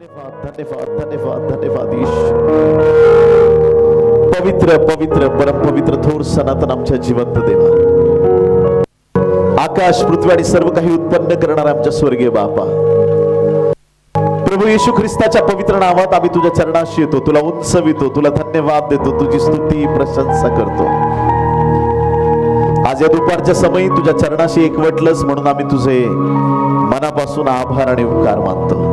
धन्यवाद धन्यवाद धन्यवाद ईश्वर. पवित्र पवित्र परम पवित्र थोर सनातन आमच्या जिवंत देवा, आकाश पृथ्वी आणि सर्व काही उत्पन्न करणारा आमच्या स्वर्गीय बापा, प्रभू येशू ख्रिस्ताच्या पवित्र नावात आम्ही तुझ्या चरणाशी येतो, तुला उंचवितो, तुला धन्यवाद देतो, तुझी स्तुती प्रशंसा करतो. आज या दुपारच्या समयी तुझ्या चरणाशी एकवटलंस म्हणून आम्ही तुझे मनापासून आभार आणि उपकार मानतो.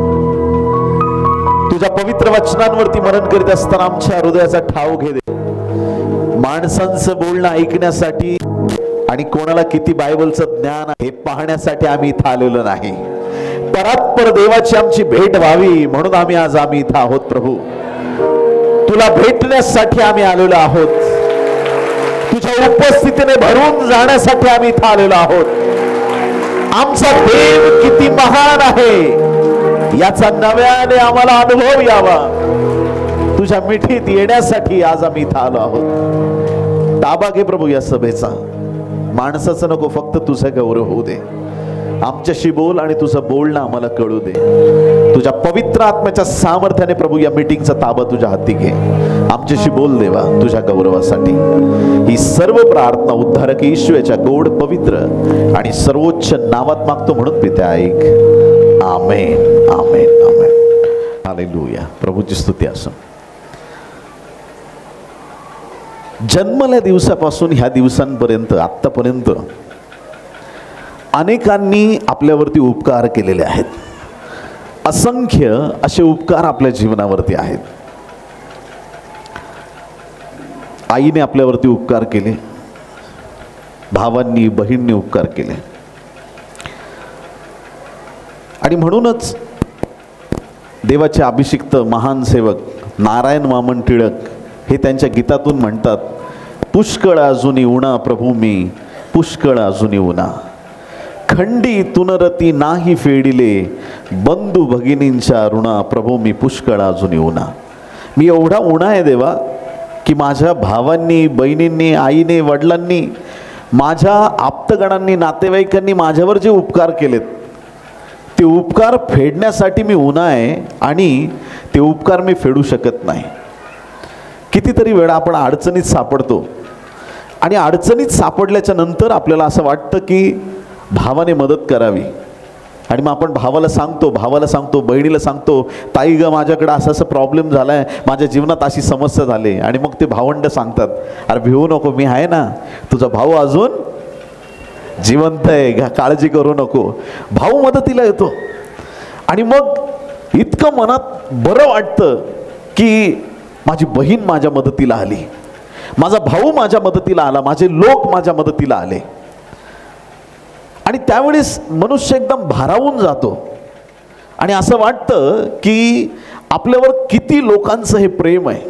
तुझ्या पवित्र वचनांवरती मनन करीत असताना आमच्या हृदयाचा ठाव घे दे. माणसांचं बोलणं ऐकण्यासाठी आणि कोणाला किती बायबलचं ज्ञान आहे पाहण्यासाठी आम्ही इथं आलेलो नाही. परात्पर देवाची आमची भेट व्हावी म्हणून आम्ही इथं आहोत. प्रभू, तुला भेटण्यासाठी आम्ही आलेलो आहोत. तुझ्या उपस्थितीने भरून जाण्यासाठी आम्ही इथं आलेलो आहोत. आमचा देव किती महान आहे याचा नव्याने आम्हाला अनुभव यावा. तुझ्या मिठीत येण्यासाठी आज आम्ही इथं आलो आहोत. ताबा घे प्रभू या सभेचा. माणसाचं नको, फक्त तुझा गौरव होऊ दे. आमच्याशी बोल आणि तुझं बोलणं आम्हाला कळू दे. तुझ्या पवित्र आत्म्याच्या सामर्थ्याने प्रभू या मीटिंगचा ताबा तुझ्या हाती घे. आमच्याशी बोल देवा तुझ्या गौरवासाठी. ही सर्व प्रार्थना उद्धारक येशूच्या गोड पवित्र आणि सर्वोच्च नावात मागतो म्हणून पिते ऐक. आमेन आमेन आमेन. हालेलुया. प्रभूची स्तुती असो. जन्मल्या दिवसापासून ह्या दिवसांपर्यंत आत्तापर्यंत अनेकांनी आपल्यावरती उपकार केलेले आहेत. असंख्य असे उपकार आपल्या जीवनावरती आहेत. आईने आपल्यावरती उपकार केले, भावांनी बहिणींनी उपकार केले, आणि म्हणूनच देवाचे अभिषिक्त महान सेवक नारायण वामन टिळक हे त्यांच्या गीतातून म्हणतात, पुष्कळ अजूनी उणा प्रभू मी, पुष्कळ अजूनी उणा, खंडी तुनरती नाही फेडिले, बंधू भगिनींच्या ऋणा प्रभू मी पुष्कळ अजूनी उणा. मी एवढा उणा आहे देवा की माझ्या भावांनी बहिणींनी आईने वडिलांनी माझ्या आप्तगणांनी नातेवाईकांनी माझ्यावर जे उपकार केलेत ते उपकार फेडण्यासाठी मी उणा आहे आणि ते उपकार मी फेडू शकत नाही. कितीतरी वेळा आपण अडचणीत सापडतो आणि अडचणीत सापडल्याच्या नंतर आपल्याला असं वाटतं की भावाने मदत करावी, आणि मग आपण भावाला सांगतो बहिणीला सांगतो, ताई ग माझ्याकडे असा असा प्रॉब्लेम झाला आहे, माझ्या जीवनात अशी समस्या झाली. आणि मग ते भावंड सांगतात, अरे भिवू नको, मी आहे ना, तुझा भाऊ अजून जिवंत आहे, काळजी करू नको. भाऊ मदतीला येतो आणि मग इतकं मनात बरं वाटतं की माझी बहीण माझ्या मदतीला आली, माझा भाऊ माझ्या मदतीला आला, माझे लोक माझ्या मदतीला आले. आणि त्यावेळेस मनुष्य एकदम भारावून जातो आणि असं वाटतं की आपल्यावर किती लोकांचं हे प्रेम आहे,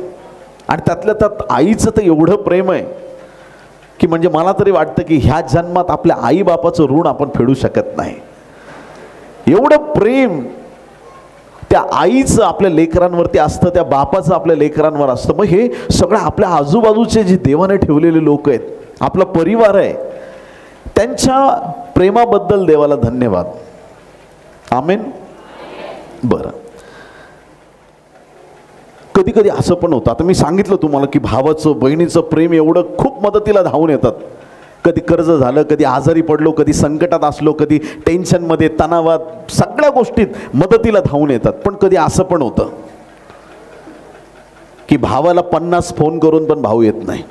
आणि त्यातल्या त्यात आईचं तर एवढं प्रेम आहे की म्हणजे मला तरी वाटतं की ह्या जन्मात आपल्या आईबापाचं ऋण आपण फेडू शकत नाही. एवढं प्रेम त्या आईचं आपल्या लेकरांवरती असतं, त्या बापाचं आपल्या लेकरांवर असतं. मग हे सगळं आपल्या आजूबाजूचे जे देवाने ठेवलेले लोक आहेत, आपला परिवार आहे, त्यांच्या प्रेमाबद्दल देवाला धन्यवाद. आमेन. बरं, कधी कधी असं पण होतं, आता मी सांगितलं तुम्हाला की भावाचं बहिणीचं प्रेम एवढं खूप मदतीला धावून येतात. कधी कर्ज झालं, कधी आजारी पडलो, कधी संकटात असलो, कधी टेन्शनमध्ये, तणावात, सगळ्या गोष्टीत मदतीला धावून येतात. पण कधी असं पण होतं की भावाला 50 फोन करून पण भाऊ येत नाही.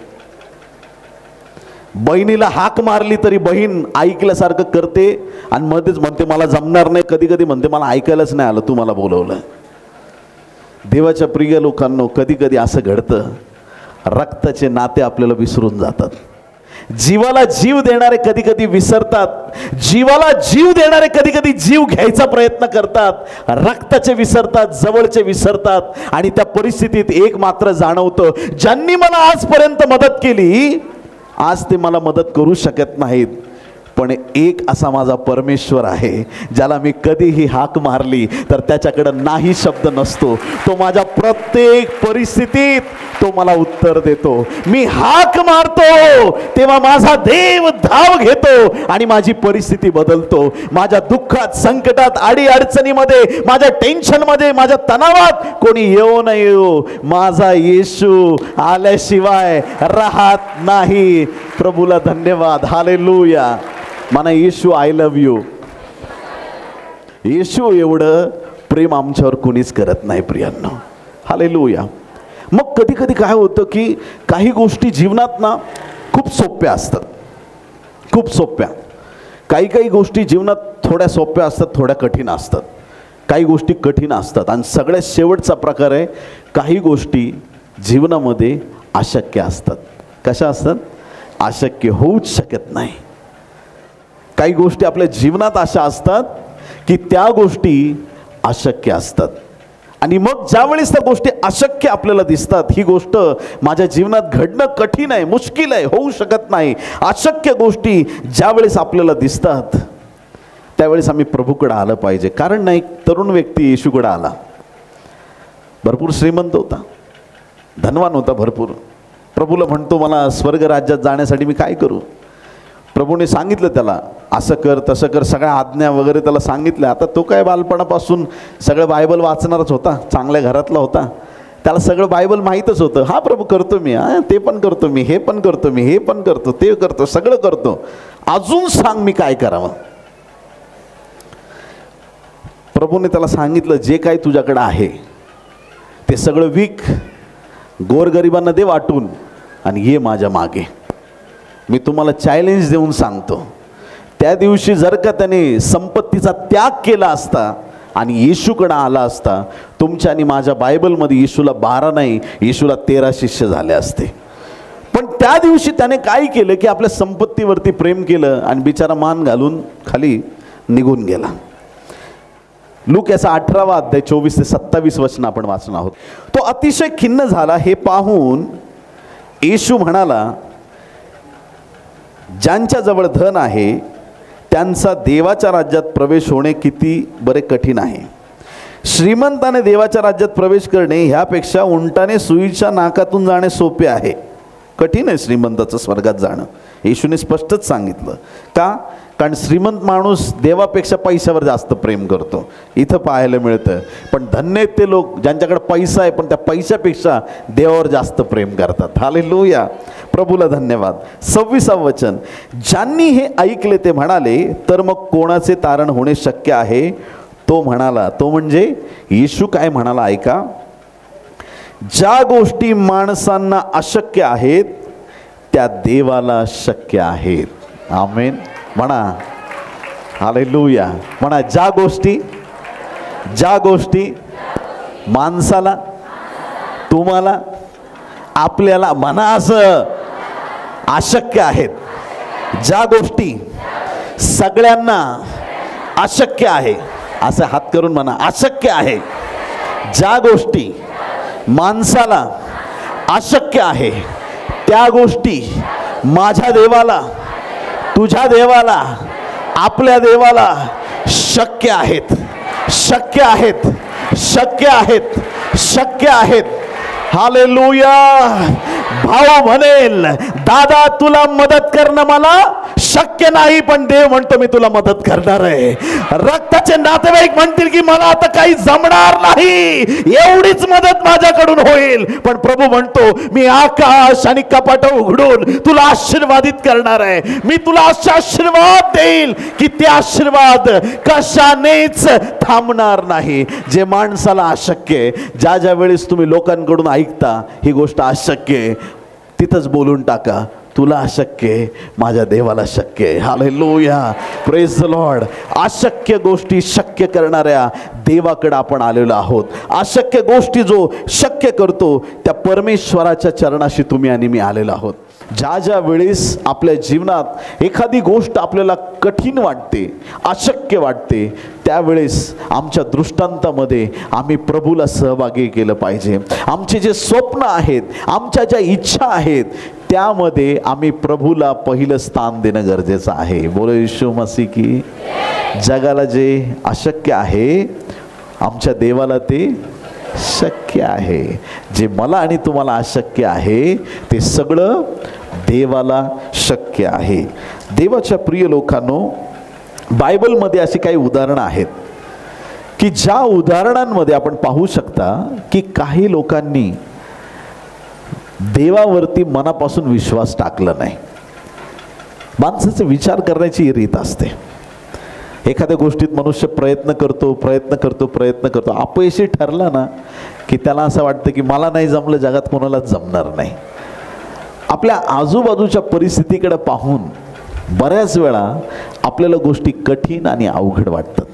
बहिणीला हाक मारली तरी बहीण ऐकल्यासारखं करते आणि मध्येच म्हणते मला जमणार नाही, कधी कधी म्हणते मला ऐकायलाच नाही आलं, तू मला बोलवलं. देवाच्या प्रिय लोकांनो, कधी कधी असं घडतं, रक्ताचे नाते आपल्याला विसरून जातात. जीवाला जीव देणारे कधी कधी विसरतात, जीवाला जीव देणारे कधी कधी जीव घ्यायचा प्रयत्न करतात, रक्ताचे विसरतात, जवळचे विसरतात. आणि त्या परिस्थितीत एक मात्र जाणवतं, ज्यांनी मला आजपर्यंत मदत केली आज ते मला मदत करू शकत नाहीत. पण एक असा माझा परमेश्वर आहे, ज्याला मी कधीही हाक मारली तर त्याच्याकडं नाही शब्द नसतो. तो माझ्या प्रत्येक परिस्थितीत तो मला उत्तर देतो. मी हाक मारतो तेव्हा माझा देव धाव घेतो आणि माझी परिस्थिती बदलतो. माझ्या दुःखात, संकटात, आडी अडचणीमध्ये, माझ्या टेन्शनमध्ये, माझ्या तणावात कोणी येऊ न येऊ, माझा येशू आल्याशिवाय राहत नाही. प्रभूला धन्यवाद. हालेलुया. म्हणा येशू आय लव्ह यू. येशू एवढं प्रेम आमच्यावर कुणीच करत नाही प्रियांनो. हालेलुया. मग कधी कधी काय होतं की काही गोष्टी जीवनात ना खूप सोप्या असतात, खूप सोप्या. काही गोष्टी जीवनात थोड्या सोप्या असतात, थोड्या कठीण असतात. काही गोष्टी कठीण असतात. आणि सगळ्यात शेवटचा प्रकार आहे, काही गोष्टी जीवनामध्ये अशक्य असतात. कशा असतात? अशक्य, होऊच शकत नाही. काही गोष्टी आपल्या जीवनात अशा असतात की त्या गोष्टी अशक्य असतात. आणि मग ज्यावेळेस त्या गोष्टी अशक्य आपल्याला दिसतात, ही गोष्ट माझ्या जीवनात घडणं कठीण आहे, मुश्किल आहे, होऊ शकत नाही, अशक्य गोष्टी ज्यावेळेस आपल्याला दिसतात, त्यावेळेस आम्ही प्रभूकडे आलं पाहिजे. कारण ना, एक तरुण व्यक्ती येशूकडे आला. भरपूर श्रीमंत होता, धनवान होता भरपूर. प्रभूला म्हणतो, मला स्वर्ग राज्यात जाण्यासाठी मी काय करू? प्रभूने सांगितलं त्याला, असं कर तसं कर, सगळ्या आज्ञा वगैरे त्याला सांगितल्या. आता तो काय बालपणापासून सगळं बायबल वाचणारच होता, चांगल्या घरातला होता, त्याला सगळं बायबल माहीतच होतं. हा प्रभू करतो मी, ते पण करतो मी, हे पण करतो मी, हे पण करतो, ते करतो, सगळं करतो, अजून सांग मी काय करावं. प्रभूने त्याला सांगितलं, जे काही तुझ्याकडे आहे ते सगळं विक, गोरगरिबांना दे वाटून, आणि ये माझ्या मागे. मी तुम्हाला चॅलेंज देऊन सांगतो, त्या दिवशी जर का त्याने संपत्तीचा त्याग केला असता आणि येशूकडे आला असता, तुमच्या आणि माझ्या बायबलमध्ये येशूला 12 नाही, येशूला 13 शिष्य झाले असते. पण त्या दिवशी त्याने काय केलं की आपल्या संपत्तीवरती प्रेम केलं आणि बिचारा मान घालून खाली निघून गेला. लूक याचा 18वा अध्याय 24 ते 27 वचन आपण वाचणार आहोत. तो अतिशय खिन्न झाला. हे पाहून येशू म्हणाला, ज्यांच्याजवळ धन आहे त्यांचा देवाच्या राज्यात प्रवेश होणे किती बरे कठीण आहे. श्रीमंताने देवाच्या राज्यात प्रवेश करणे ह्यापेक्षा उंटाने सुईच्या नाकातून जाणे सोपे आहे. कठीण आहे श्रीमंताचं स्वर्गात जाणं. येशूने स्पष्टच सांगितलं. का? कारण श्रीमंत माणूस देवापेक्षा पैशावर जास्त प्रेम करतो, इथं पाहायला मिळतं. पण धन्य आहेत ते लोक ज्यांच्याकडे पैसा आहे पण त्या पैशापेक्षा देवावर जास्त प्रेम करतात. हालेलुया. प्रभूला धन्यवाद. 26वे वचन, ज्यांनी हे ऐकले ते म्हणाले, तर मग कोणाचे तारण होणे शक्य आहे? तो म्हणाला, तो म्हणजे येशू काय म्हणाला ऐका, ज्या गोष्टी माणसांना अशक्य आहेत त्या देवाला शक्य आहेत. आमेन म्हणा. हालेलुया. म्हणा, ज्या गोष्टी माणसाला, तुम्हाला, आपल्याला, म्हणा असं, अशक्य आहेत, ज्या गोष्टी सगळ्यांना अशक्य आहे, असं हात करून म्हणा, अशक्य आहे. ज्या गोष्टी माणसाला अशक्य आहे त्या गोष्टी माझ्या देवाला, तुझ्या देवाला, आपल्या देवाला शक्य आहेत, शक्य आहेत, शक्य आहेत, शक्य आहेत. हालेलुया. भाऊ म्हणेल, दादा तुला मदत करणं मला शक्य नाही, पण देव म्हणतो मी तुला मदत करणार आहे. रक्ताचे नातेवाईक म्हणतील की मला आता काही जमणार नाही, एवढीच मदत माझ्याकडून होईल, पण प्रभू म्हणतो मी आकाश आणि कपाट उघडून तुला आशीर्वादित करणार आहे. मी तुला असे आशीर्वाद देईल की ते आशीर्वाद कशानेच थांबणार नाही. जे माणसाला अशक्य आहे, ज्या वेळेस तुम्ही लोकांकडून ऐकता ही गोष्ट अशक्य आहे, तिथंच बोलून टाका, तुला अशक्य आहे, माझ्या देवाला शक्य आहे. हालेलुया. Praise the Lord. अशक्य गोष्टी शक्य करणाऱ्या देवाकडे आपण आलेलो आहोत. अशक्य गोष्टी जो शक्य करतो त्या परमेश्वराच्या चरणाशी तुम्ही आणि मी आलेलो आहोत. ज्या ज्या वेळेस आपल्या जीवनात एखादी गोष्ट आपल्याला कठीण वाटते, अशक्य वाटते, त्यावेळेस आमच्या दृष्टांतामध्ये आम्ही प्रभूला सहभागी केलं पाहिजे. आमचे जे स्वप्न आहेत, आमच्या ज्या इच्छा आहेत, त्यामध्ये आम्ही प्रभूला पहिलं स्थान देणं गरजेचं आहे. बोलो येशू मसीह की. जगाला जे अशक्य आहे, आमच्या देवाला ते शक्य आहे. जे मला आणि तुम्हाला अशक्य आहे, ते सगळं देवाला शक्य आहे. देवाच्या प्रिय लोकांनो, बायबलमध्ये अशी काही उदाहरणं आहेत की ज्या उदाहरणांमध्ये आपण पाहू शकता की काही लोकांनी देवावरती मनापासून विश्वास टाकला नाही. माणसाचा विचार करण्याची रीत असते. एखाद्या गोष्टीत मनुष्य प्रयत्न करतो, अपयशी ठरला ना की त्याला असं वाटतं की मला नाही जमलं, जगात कोणालाच जमणार नाही. आपल्या आजूबाजूच्या परिस्थितीकडे पाहून बऱ्याच वेळा आपल्याला गोष्टी कठीण आणि अवघड वाटतात.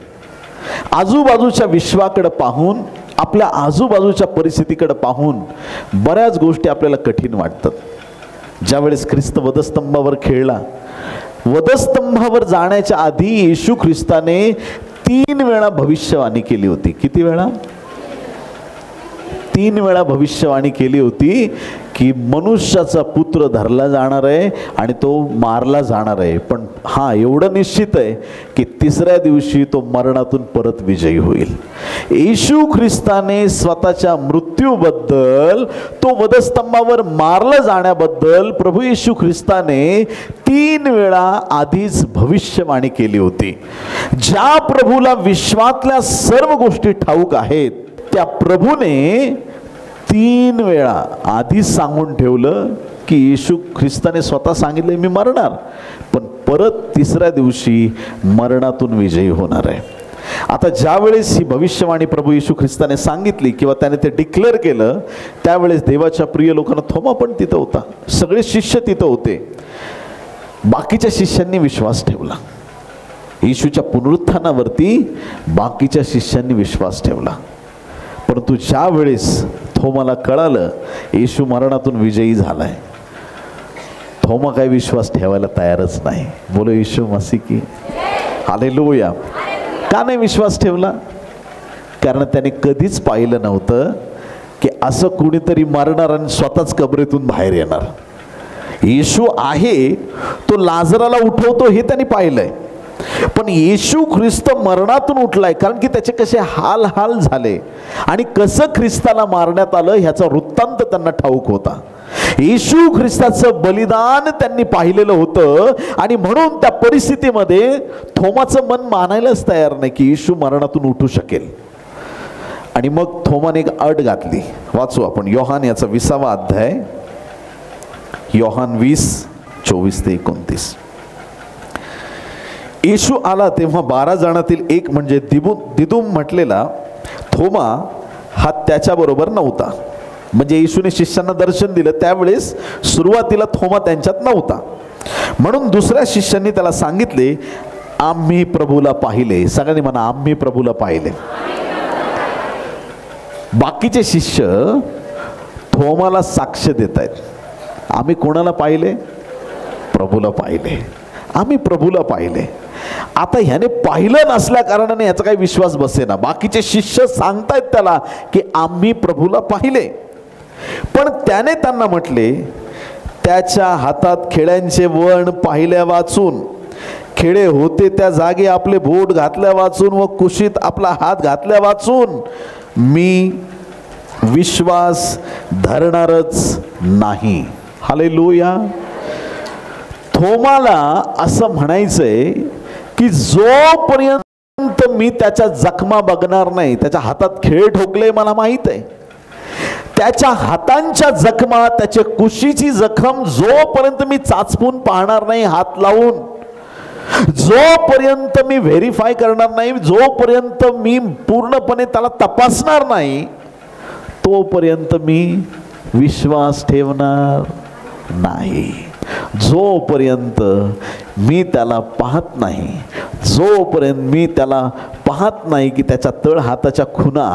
आजूबाजूच्या विश्वाकडे पाहून, आपल्या आजूबाजूच्या परिस्थितीकडे पाहून बऱ्याच गोष्टी आपल्याला कठीण वाटतात. ज्यावेळेस ख्रिस्त वधस्तंभावर खेळला, वधस्तंभावर जाण्याच्या आधी येशू ख्रिस्ताने 3 वेळा भविष्यवाणी केली होती. किती वेळा? 3 वेळा भविष्यवाणी केली होती की मनुष्याचा पुत्र धरला जाणार आहे आणि तो मारला जाणार आहे. पण एवढं निश्चित आहे की 3ऱ्या दिवशी तो मरणातून परत विजयी होईल. येशू ख्रिस्ताने स्वतःच्या मृत्यूबद्दल, तो वधस्तंभावर मारला जाण्याबद्दल प्रभू येशू ख्रिस्ताने 3 वेळा आधीच भविष्यवाणी केली होती. ज्या प्रभूला विश्वातल्या सर्व गोष्टी ठाऊक आहेत, त्या प्रभूने 3 वेळा आधीच सांगून ठेवलं की येशू ख्रिस्ताने स्वतः सांगितले मी मरणार, पण परत 3ऱ्या दिवशी मरणातून विजयी होणार आहे. आता ज्या वेळेस ही भविष्यवाणी प्रभू येशू ख्रिस्ताने सांगितली किंवा त्याने ते डिक्लेअर केलं, त्यावेळेस देवाच्या प्रिय लोकांना, थोमा पण तिथं होता, सगळे शिष्य तिथं होते, बाकीच्या शिष्यांनी विश्वास ठेवला. येशूच्या पुनरुत्थानावरती बाकीच्या शिष्यांनी विश्वास ठेवला. परंतु ज्या वेळेस थोमाला कळालं येशू मरणातून विजयी झालाय, थोमा काही विश्वास ठेवायला तयारच नाही. बोलो येशू मसीह की. हालेलुया. का नाही विश्वास ठेवला? कारण त्याने कधीच पाहिलं नव्हतं की असं कुणीतरी मरणार आणि स्वतःच कबरेतून बाहेर येणार. येशू आहे तो लाजराला उठवतो हे त्यांनी पाहिलंय, पण येशू ख्रिस्त मरणातून उठलाय कारण की त्याचे कसे हाल हाल झाले आणि कसं ख्रिस्ताला मारण्यात आलं ह्याचा वृत्तांत त्यांना ठाऊक होता. येशू ख्रिस्ताचं बलिदान त्यांनी पाहिलेलं होतं आणि म्हणून त्या परिस्थितीमध्ये थोमाचं मन मानायलाच तयार नाही की येशू मरणातून उठू शकेल. आणि मग थोमाने एक अट घातली. वाचू आपण योहान याचा 20वा अध्याय, योहान 20:24-29. येशू आला तेव्हा 12 जणातील एक म्हणजे दिदुम म्हटलेला थोमा हा त्याच्याबरोबर नव्हता. म्हणजे येशूने शिष्यांना दर्शन दिलं त्यावेळेस सुरुवातीला थोमा त्यांच्यात नव्हता. म्हणून दुसऱ्या शिष्यांनी त्याला सांगितले, आम्ही प्रभूला पाहिले. सगळ्यांनी म्हणा, आम्ही प्रभूला पाहिले. बाकीचे शिष्य थोमाला साक्ष देत आहेत, आम्ही कोणाला पाहिले? प्रभूला पाहिले. आम्ही प्रभूला पाहिले. आता ह्याने पाहिलं नसल्या कारणाने ह्याचा काही विश्वास बसेना. बाकीचे शिष्य सांगतायत त्याला की आम्ही प्रभूला पाहिले, पण त्याने त्यांना म्हटले, त्याच्या हातात खेड्यांचे वण पाहिल्या वाचून, खेडे होते त्या जागी आपले बोट घातल्या वाचून व कुशीत आपला हात घातल्या वाचून मी विश्वास धरणारच नाही. हालेलुया. थोमाला असं म्हणायचंय की जोपर्यंत मी त्याच्या जखमा बघणार नाही, त्याच्या हातात खेळ ठोकले मला माहित आहे, त्याच्या हातांच्या जखमा, त्याच्या कुशीची जखम जोपर्यंत मी चाचपून पाहणार नाही हात लावून, जोपर्यंत मी व्हेरीफाय करणार नाही, जोपर्यंत मी पूर्णपणे त्याला तपासणार नाही, तोपर्यंत मी विश्वास ठेवणार नाही. जोपर्यंत मी त्याला पाहत नाही, जोपर्यंत मी त्याला पाहत नाही की त्याच्या तळ हाताच्या खुणा,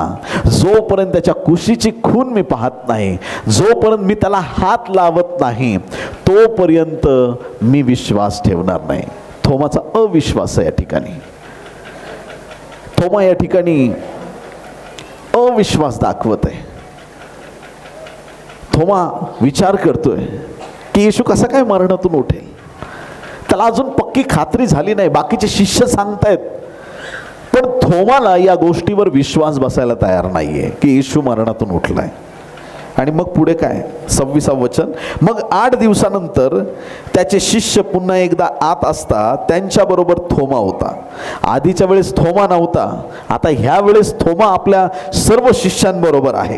जोपर्यंत त्याच्या कुशीची खून मी पाहत नाही, जोपर्यंत मी त्याला हात लावत नाही, तोपर्यंत मी विश्वास ठेवणार नाही. थोमाचा अविश्वास आहे या ठिकाणी. थोमा या ठिकाणी अविश्वास दाखवत आहे. थोमा विचार करतोय की येशू कसा काय मरणातून उठेल. त्याला अजून पक्की खात्री झाली नाही. बाकीचे शिष्य सांगतायत, पण थोमाला या गोष्टीवर विश्वास बसायला तयार नाहीये की येशू मरणातून उठलाय. आणि मग पुढे काय, 26 वचन, मग 8 दिवसानंतर त्याचे शिष्य पुन्हा एकदा आत असता त्यांच्याबरोबर थोमा होता. आधीच्या वेळेस थोमा नव्हता, आता ह्या वेळेस थोमा आपल्या सर्व शिष्यांबरोबर आहे.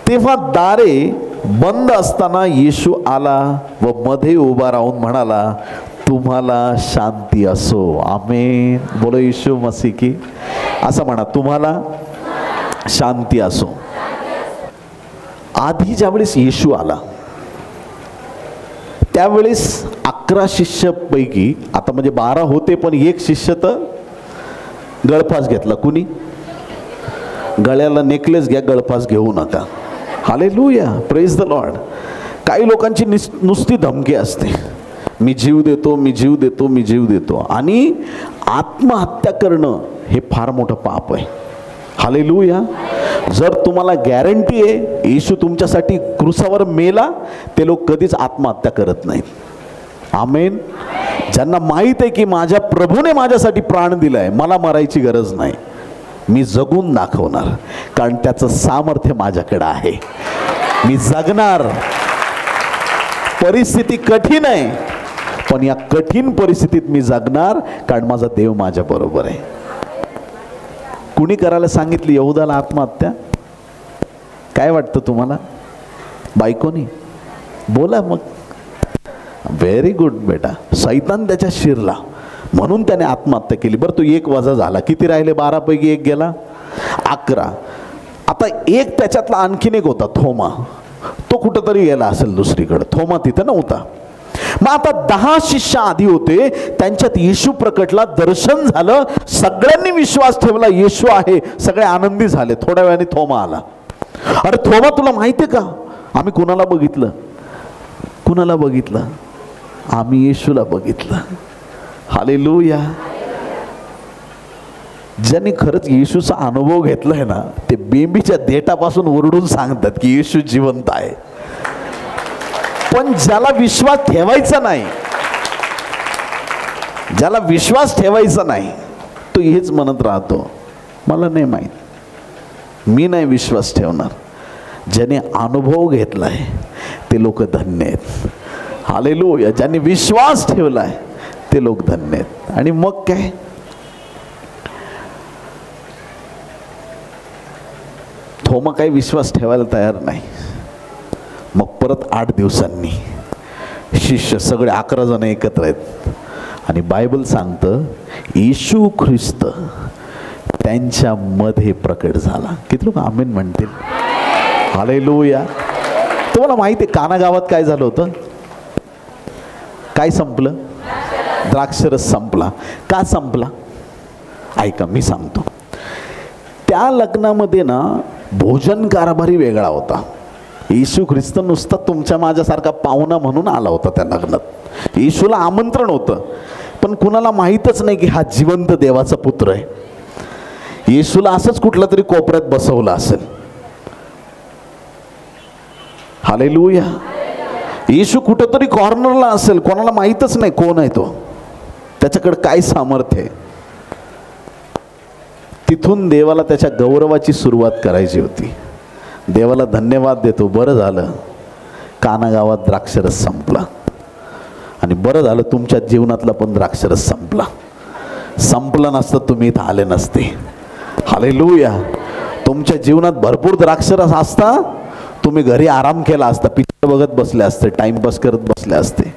तेव्हा दारे बंद असताना येशू आला व मध्ये उभा राहून म्हणाला, तुम्हाला शांती असो. आमेन. बोलो येशू मसीह की. असं म्हणा, तुम्हाला शांती असो. आधी ज्यावेळेस येशू आला त्यावेळेस 11 शिष्यपैकी, आता म्हणजे 12 होते, पण एक शिष्य तर गळफास घेतला. कुणी? गळ्याला नेकलेस घ्या, गळफास घेऊ नका. Hallelujah, praise the Lord. काही लोकांची नुसती धमकी असते, मी जीव देतो, मी जीव देतो, मी जीव देतो. आणि आत्महत्या करणं हे फार मोठं पाप आहे. हालेलुया. जर तुम्हाला गॅरंटी आहे येशू तुमच्यासाठी क्रूसावर मेला, ते लोक कधीच आत्महत्या करत नाहीत. आमेन. ज्यांना माहीत आहे की माझ्या प्रभूने माझ्यासाठी प्राण दिलाय, मला मरायची गरज नाही, मी जगून दाखवणार, कारण त्याचं सामर्थ्य माझ्याकडे आहे. मी जगणार. परिस्थिती कठीण आहे, पण या कठीण परिस्थितीत मी जगणार, कारण माझा देव माझ्या बरोबर आहे. कुणी करायला सांगितली यहूदाला आत्महत्या? काय वाटतं तुम्हाला? बायकोनी? बोला मग. व्हेरी गुड बेटा. सैतान त्याच्या शिरला म्हणून त्याने आत्महत्या केली. बरं, तो एक वजा झाला. किती राहिले? 12 पैकी एक गेला, 11. आता एक त्याच्यातला आणखीन एक होता, थोमा. तो कुठंतरी गेला असेल दुसरीकडे. थोमा तिथं नव्हता. मग आता 10 शिष्य आधी होते, त्यांच्यात येशू प्रकटला, दर्शन झालं, सगळ्यांनी विश्वास ठेवला येशू आहे, सगळे आनंदी झाले. थोड्या वेळाने थोमा आला. अरे थोमा, तुला माहिती आहे का आम्ही कुणाला बघितलं? कुणाला बघितलं? आम्ही येशूला बघितलं. हालेलुया. ज्यांनी खरंच येशूचा अनुभव घेतलाय ना, ते बेंबीच्या देठापासून ओरडून सांगतात की येशू जिवंत आहे. पण ज्याला विश्वास ठेवायचा नाही, ज्याला विश्वास ठेवायचा नाही, तो हेच म्हणत राहतो, मला नाही माहीत, मी नाही विश्वास ठेवणार. ज्याने अनुभव घेतलाय ते लोक धन्य आहेत. हालेलुया. ज्यांनी विश्वास ठेवलाय ते लोक धन्य आहेत. आणि मग काय, थोमा काही विश्वास ठेवायला तयार नाही. मग परत 8 दिवसांनी शिष्य सगळे 11 जण एकत्र आहेत. आणि बायबल सांगतं येशू ख्रिस्त त्यांच्यामध्ये प्रकट झाला. किती लोक आमेन म्हणतील? हालेलुया. तुम्हाला माहिती आहे काना गावात काय झालं होतं? काय संपलं? द्राक्षरस संपला. का संपला? ऐका, मी सांगतो. त्या लग्नामध्ये ना भोजन कारभारी वेगळा होता. येशू ख्रिस्त नुसता तुमच्या माझ्यासारखा पाहुणा म्हणून आला होता त्या लग्नात. येशूला आमंत्रण होतं, पण कुणाला माहीतच नाही की हा जिवंत देवाचा पुत्र आहे. येशूला असंच कुठला तरी कोपऱ्यात बसवलं असेल. हालेलुया. येशू कुठंतरी कॉर्नरला असेल, कोणाला माहीतच नाही कोण आहे तो, त्याच्याकडे काय सामर्थ्य आहे. तिथून देवाला त्याच्या गौरवाची सुरुवात करायची होती. देवाला धन्यवाद देतो, बरं झालं काना गावात द्राक्षरस संपला, आणि बरं झालं तुमच्या जीवनातला पण द्राक्षरस संपला. संपला नसतं तुम्ही इथं आले नसते. हालेलुया. तुमच्या जीवनात भरपूर द्राक्षरस असता, तुम्ही घरी आराम केला असता, पिक्चर बघत बसले असते, टाइमपास करत बसले असते.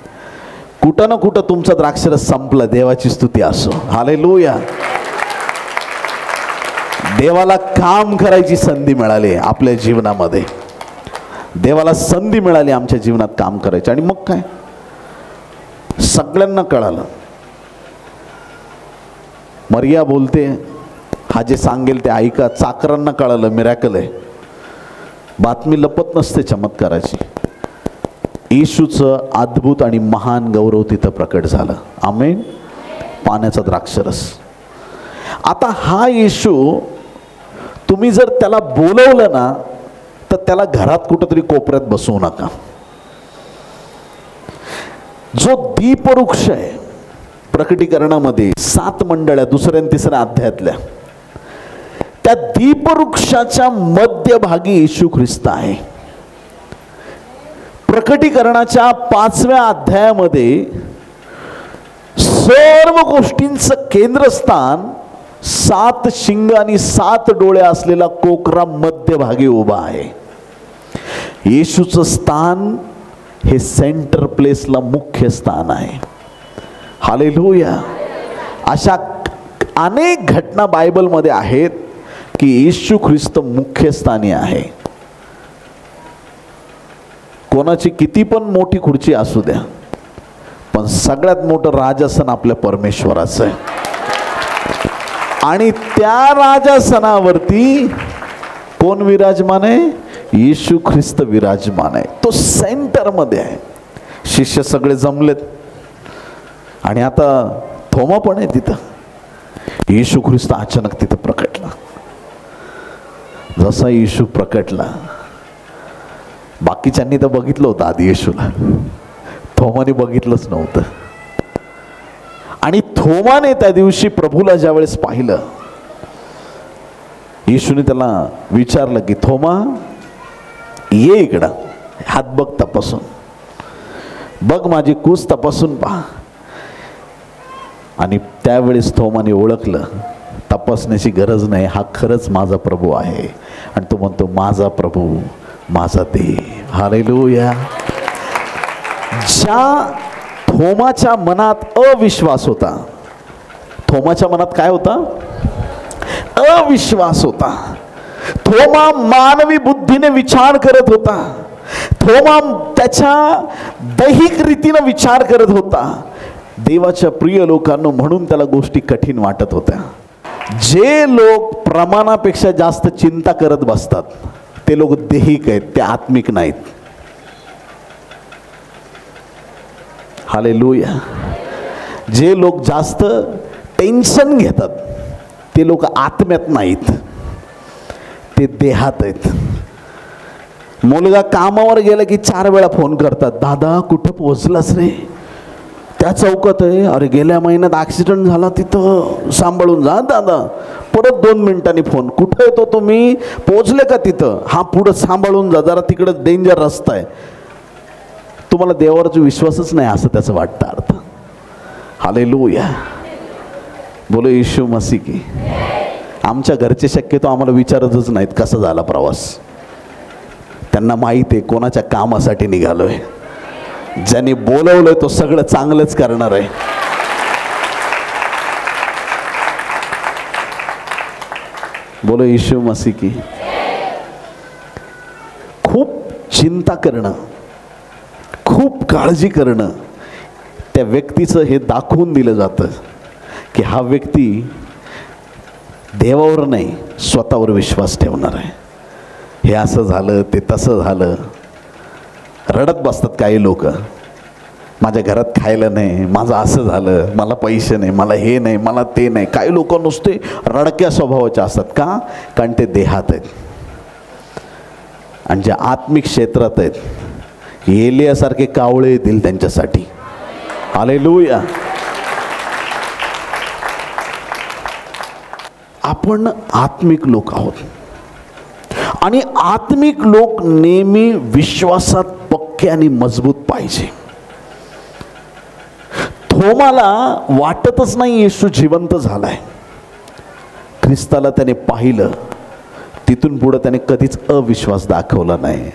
कुठं ना कुठं तुमचा द्राक्षरस संपला. देवाची स्तुती असो. हालेलुया. देवाला काम करायची संधी मिळाली आपल्या जीवनामध्ये. देवाला संधी मिळाली आमच्या जीवनात काम करायची. आणि मग काय, सगळ्यांना कळालं. मरिया बोलते, हा जे सांगेल ते ऐका. चाकरांना कळालं मिरॅकल आहे. बातमी लपत नसते चमत्काराची. येशूचं अद्भुत आणि महान गौरव तिथं प्रकट झालं. आमेन. पाण्याचा द्राक्षरस. आता हा येशू तुम्ही जर त्याला बोलवलं ना तर त्याला घरात कुठंतरी कोपऱ्यात बसवू नका. जो दीपवृक्ष आहे प्रकटीकरणामध्ये 7 मंडळ्या 2ऱ्या आणि 3ऱ्या अध्यायातल्या, त्या दीपवृक्षाच्या मध्यभागी येशू ख्रिस्त आहे. प्रकटीकरणाच्या 5व्या अध्यायामध्ये सर्व गोष्टींचं केंद्रस्थान 7 शिंग आणि 7 डोळे असलेला कोकरा मध्यभागी उभा आहे. येशूचं स्थान हे सेंटर प्लेसला मुख्य स्थान आहे. हालेलुया. अशा अनेक घटना बायबलमध्ये आहेत की येशू ख्रिस्त मुख्य स्थानी आहे. कोणाची किती पण मोठी खुर्ची असू द्या, पण सगळ्यात मोठं राजासन आपल्या परमेश्वराचं आहे. आणि त्या राजासनावरती कोण विराजमान आहे? येशू ख्रिस्त विराजमान आहे. तो सेंटर मध्ये आहे. शिष्य सगळे जमलेत आणि आता थोमा पण आहे तिथं. येशू ख्रिस्त अचानक तिथं प्रकटला. जसा येशू प्रकटला, बाकीच्यांनी तर बघितलं होतं आधी येशूला, थोमाने बघितलंच नव्हतं. आणि थोमाने त्या दिवशी प्रभूला ज्यावेळेस पाहिलं, येशूने त्याला विचारलं की थोमा ये इकडं, हात बघ तपासून, बघ माझी कूस तपासून पहा. आणि त्यावेळेस थोमाने ओळखलं तपासण्याची गरज नाही, हा खरंच माझा प्रभू आहे. आणि तो म्हणतो माझा प्रभू माझा देव. हालेलुया. ज्या थोमाच्या मनात अविश्वास होता, थोमाच्या मनात काय होता? अविश्वास होता. थोमा मानवी बुद्धीने विचार करत होता. थोमा त्याच्या दैहिक रीतीने विचार करत होता. देवाच्या प्रिय लोकांनो, म्हणून त्याला गोष्टी कठीण वाटत होत्या. जे लोक प्रमाणापेक्षा जास्त चिंता करत बसतात ते लोक दैहिक आहेत, ते आत्मिक नाहीत. हालेलुया. जे लोक जास्त टेन्शन घेतात ते लोक आत्म्यात नाहीत, ते देहात आहेत. मुलगा कामावर गेला की 4 वेळा फोन करतात, दादा कुठं पोहोचलास रे? त्या चौकात आहे. अरे गेल्या महिन्यात ॲक्सिडेंट झाला, तिथं सांभाळून जा दादा. परत 2 मिनिटांनी फोन, कुठं येतो तुम्ही? पोहोचले का तिथं? हा पुढं सांभाळून जा, जरा तिकडं डेंजर रस्ता आहे. तुम्हाला देवावरचा विश्वासच नाही असं त्याचं वाटतं अर्थ. हालेलुया. बोलो येशू मसीह की. आमच्या घरचे शक्यतो आम्हाला विचारतच नाहीत कसा झाला प्रवास. त्यांना माहीत आहे कोणाच्या कामासाठी निघालोय. ज्याने बोलवलंय तो सगळं चांगलंच करणार आहे. बोलो येशू मसीह की. खूप चिंता करणं, खूप काळजी करणं, त्या व्यक्तीचं हे दाखवून दिलं जातं की हा व्यक्ती देवावर नाही स्वतःवर विश्वास ठेवणार आहे. हे असं झालं, ते तसं झालं. रडत बसतात काही लोक, माझ्या घरात खायला नाही, माझं असं झालं, मला पैसे नाही, मला हे नाही, मला ते नाही. काही लोक नुसते रडक्या स्वभावाचे असतात. का? कारण ते देहात आहेत. आणि ज्या आत्मिक क्षेत्रात आहेत, एलियासारखे कावळे येतील त्यांच्यासाठी. हालेलुया. आपण आत्मिक लोक आहोत आणि आत्मिक लोक नेहमी विश्वासात पक्के आणि मजबूत पाहिजे. थोमाला वाटतच नाही येशू जिवंत झालाय. ख्रिस्ताला त्याने पाहिलं, तिथून पुढे त्याने कधीच अविश्वास दाखवला नाही.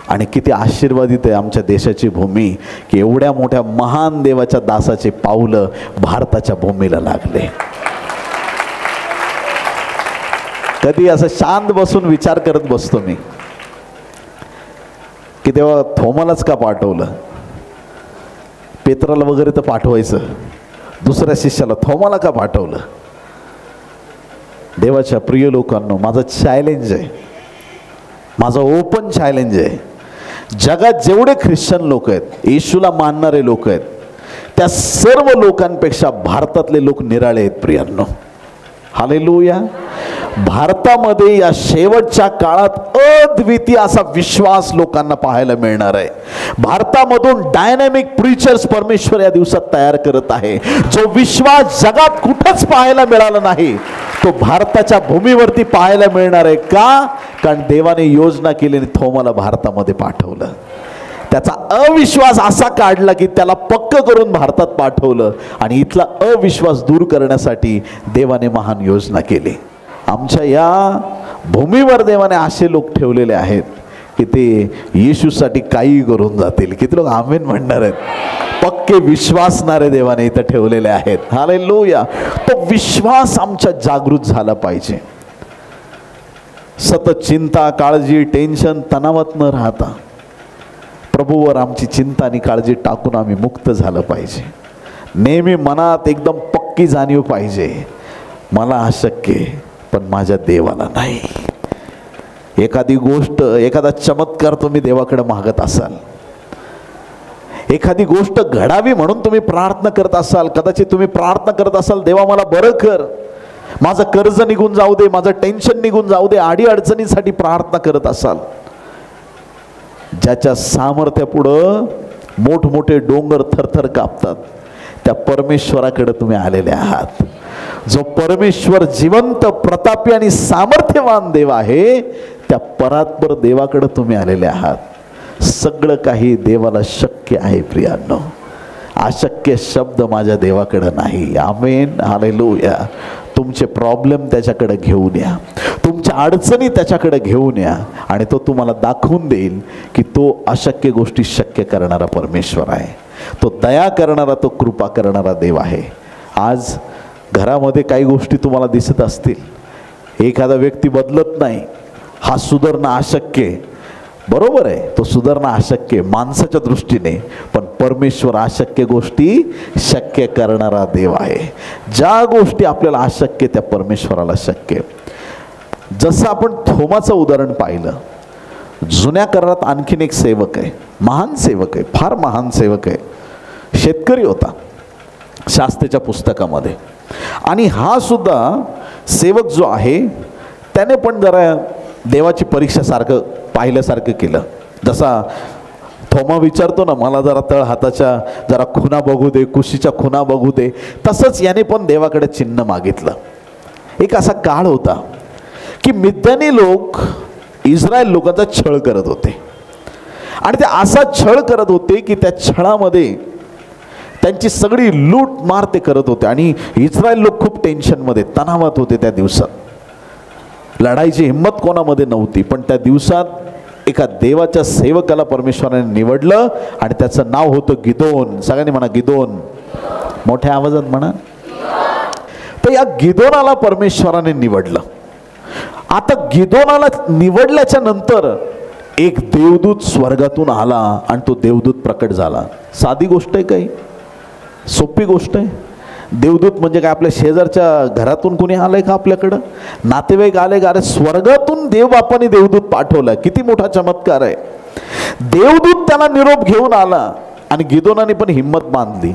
आणि किती आशीर्वादित आहे आमच्या देशाची भूमी की एवढ्या मोठ्या महान देवाच्या दासाचे पाऊलं भारताच्या भूमीला लागले. कधी असं शांत बसून विचार करत बसतो मी की तेव्हा थोमालाच का पाठवलं? पेत्राला वगैरे तर पाठवायचं, दुसऱ्या शिष्याला थोमाला का पाठवलं? देवाच्या प्रिय लोकांनो, माझं चॅलेंज आहे, माझं ओपन चॅलेंज आहे. जगात जेवढे ख्रिश्चन लोक आहेत, येशूला मानणारे लोक आहेत, त्या सर्व लोकांपेक्षा भारतातले लोक निराळे आहेत प्रियांनो. हालेलुया. भारतामध्ये या शेवटच्या काळात अद्वितीय असा विश्वास लोकांना पाहायला मिळणार आहे. भारतामधून डायनॅमिक प्रीचर्स परमेश्वर या दिवसात तयार करत आहे. जो विश्वास जगात कुठंच पाहायला मिळाला नाही तो भारताच्या भूमीवरती पाहायला मिळणार आहे. का? कारण देवाने योजना केली आणि थोमाला भारतामध्ये पाठवलं. त्याचा अविश्वास असा काढला की त्याला पक्क करून भारतात पाठवलं आणि इथला अविश्वास दूर करण्यासाठी देवाने महान योजना केली. आमच्या या भूमीवर देवाने असे लोक ठेवलेले आहेत की ते येशूसाठी काही करून जातील. किती लोक आमेन म्हणणार आहेत? पक्के विश्वासणारे देवाने इथं ठेवलेले आहेत. हालेलुया. तो विश्वास आमच्या जागृत झाला पाहिजे. सतत चिंता, काळजी, टेन्शन, तणावात न राहता प्रभूवर आमची चिंता आणि काळजी टाकून आम्ही मुक्त झालं पाहिजे. नेहमी मनात एकदम पक्की जाणीव पाहिजे, मला अशक्य पण माझ्या देवाला नाही. एखादी गोष्ट, एखादा चमत्कार तुम्ही देवाकडे मागत असाल, एखादी गोष्ट घडावी म्हणून तुम्ही प्रार्थना करत असाल, कदाचित तुम्ही प्रार्थना करत असाल, देवा मला बरं कर, माझं कर्ज निघून जाऊ दे, माझं टेन्शन निघून जाऊ दे, आडी अडचणीसाठी प्रार्थना करत असाल, ज्याच्या सामर्थ्यापुढं मोठमोठे डोंगर थरथर कापतात, त्या परमेश्वराकडे तुम्ही आलेले आहात. जो परमेश्वर जिवंत, प्रतापी आणि सामर्थ्यवान देव आहे, त्या परात्पर देवाकडे तुम्ही आलेले आहात. सगळं काही देवाला शक्य आहे प्रियांनो. अशक्य शब्द माझ्या देवाकडे नाही. आमेन. हालेलुया. तुमचे प्रॉब्लेम त्याच्याकडे घेऊन या, तुमच्या अडचणी त्याच्याकडे घेऊन या आणि तो तुम्हाला दाखवून देईल की तो अशक्य गोष्टी शक्य करणारा परमेश्वर आहे. तो दया करणारा, तो कृपा करणारा देव आहे. आज घरामध्ये काही गोष्टी तुम्हाला दिसत असतील, एखादा व्यक्ती बदलत नाही, हा सुधारणं अशक्य आहे. बरोबर आहे, तो सुधारणं अशक्य माणसाच्या दृष्टीने, पण परमेश्वर अशक्य गोष्टी शक्य करणारा देव आहे. ज्या गोष्टी आपल्याला अशक्य त्या परमेश्वराला शक्य. जसं आपण थोमाचं उदाहरण पाहिलं, जुन्या करारात आणखीन एक सेवक आहे, महान सेवक आहे, फार महान सेवक आहे, शेतकरी होता शास्त्रेच्या पुस्तकामध्ये. आणि हा सुद्धा सेवक जो आहे त्याने पण जरा देवाची परीक्षा सारखं पाहिल्यासारखं केलं. जसा थोमा विचारतो ना, मला जरा तळ हाताच्या जरा खुणा बघू दे, कुशीच्या खुणा बघू दे, तसंच याने पण देवाकडे चिन्ह मागितलं. एक असा काळ होता की मिद्यानी लोक इस्रायल लोकांचा छळ करत होते आणि ते असा छळ करत होते की त्या छळामध्ये त्यांची सगळी लूट मार ते करत होते आणि इस्रायल लोक खूप टेन्शनमध्ये, तणावात होते. त्या दिवसात लढाईची हिंमत कोणामध्ये नव्हती, पण त्या दिवसात एका देवाच्या सेवकाला परमेश्वराने निवडलं आणि त्याचं नाव होतं गिदोन. सगळ्यांनी म्हणा गिदोन, मोठ्या आवाजात म्हणा. तर या गिदोनाला परमेश्वराने निवडलं. आता गिदोनाला निवडल्याच्या नंतर एक देवदूत स्वर्गातून आला आणि तो देवदूत प्रकट झाला. साधी गोष्ट आहे, काही सोपी गोष्ट आहे. देवदूत म्हणजे काय, आपल्या शेजारच्या घरातून कोणी आलंय का आपल्याकडं, नातेवाईक आले का? अरे स्वर्गातून देवबापाने देवदूत पाठवला. किती मोठा चमत्कार आहे. देवदूत त्याला निरोप घेऊन आला आणि गिदोनाने पण हिंमत बांधली.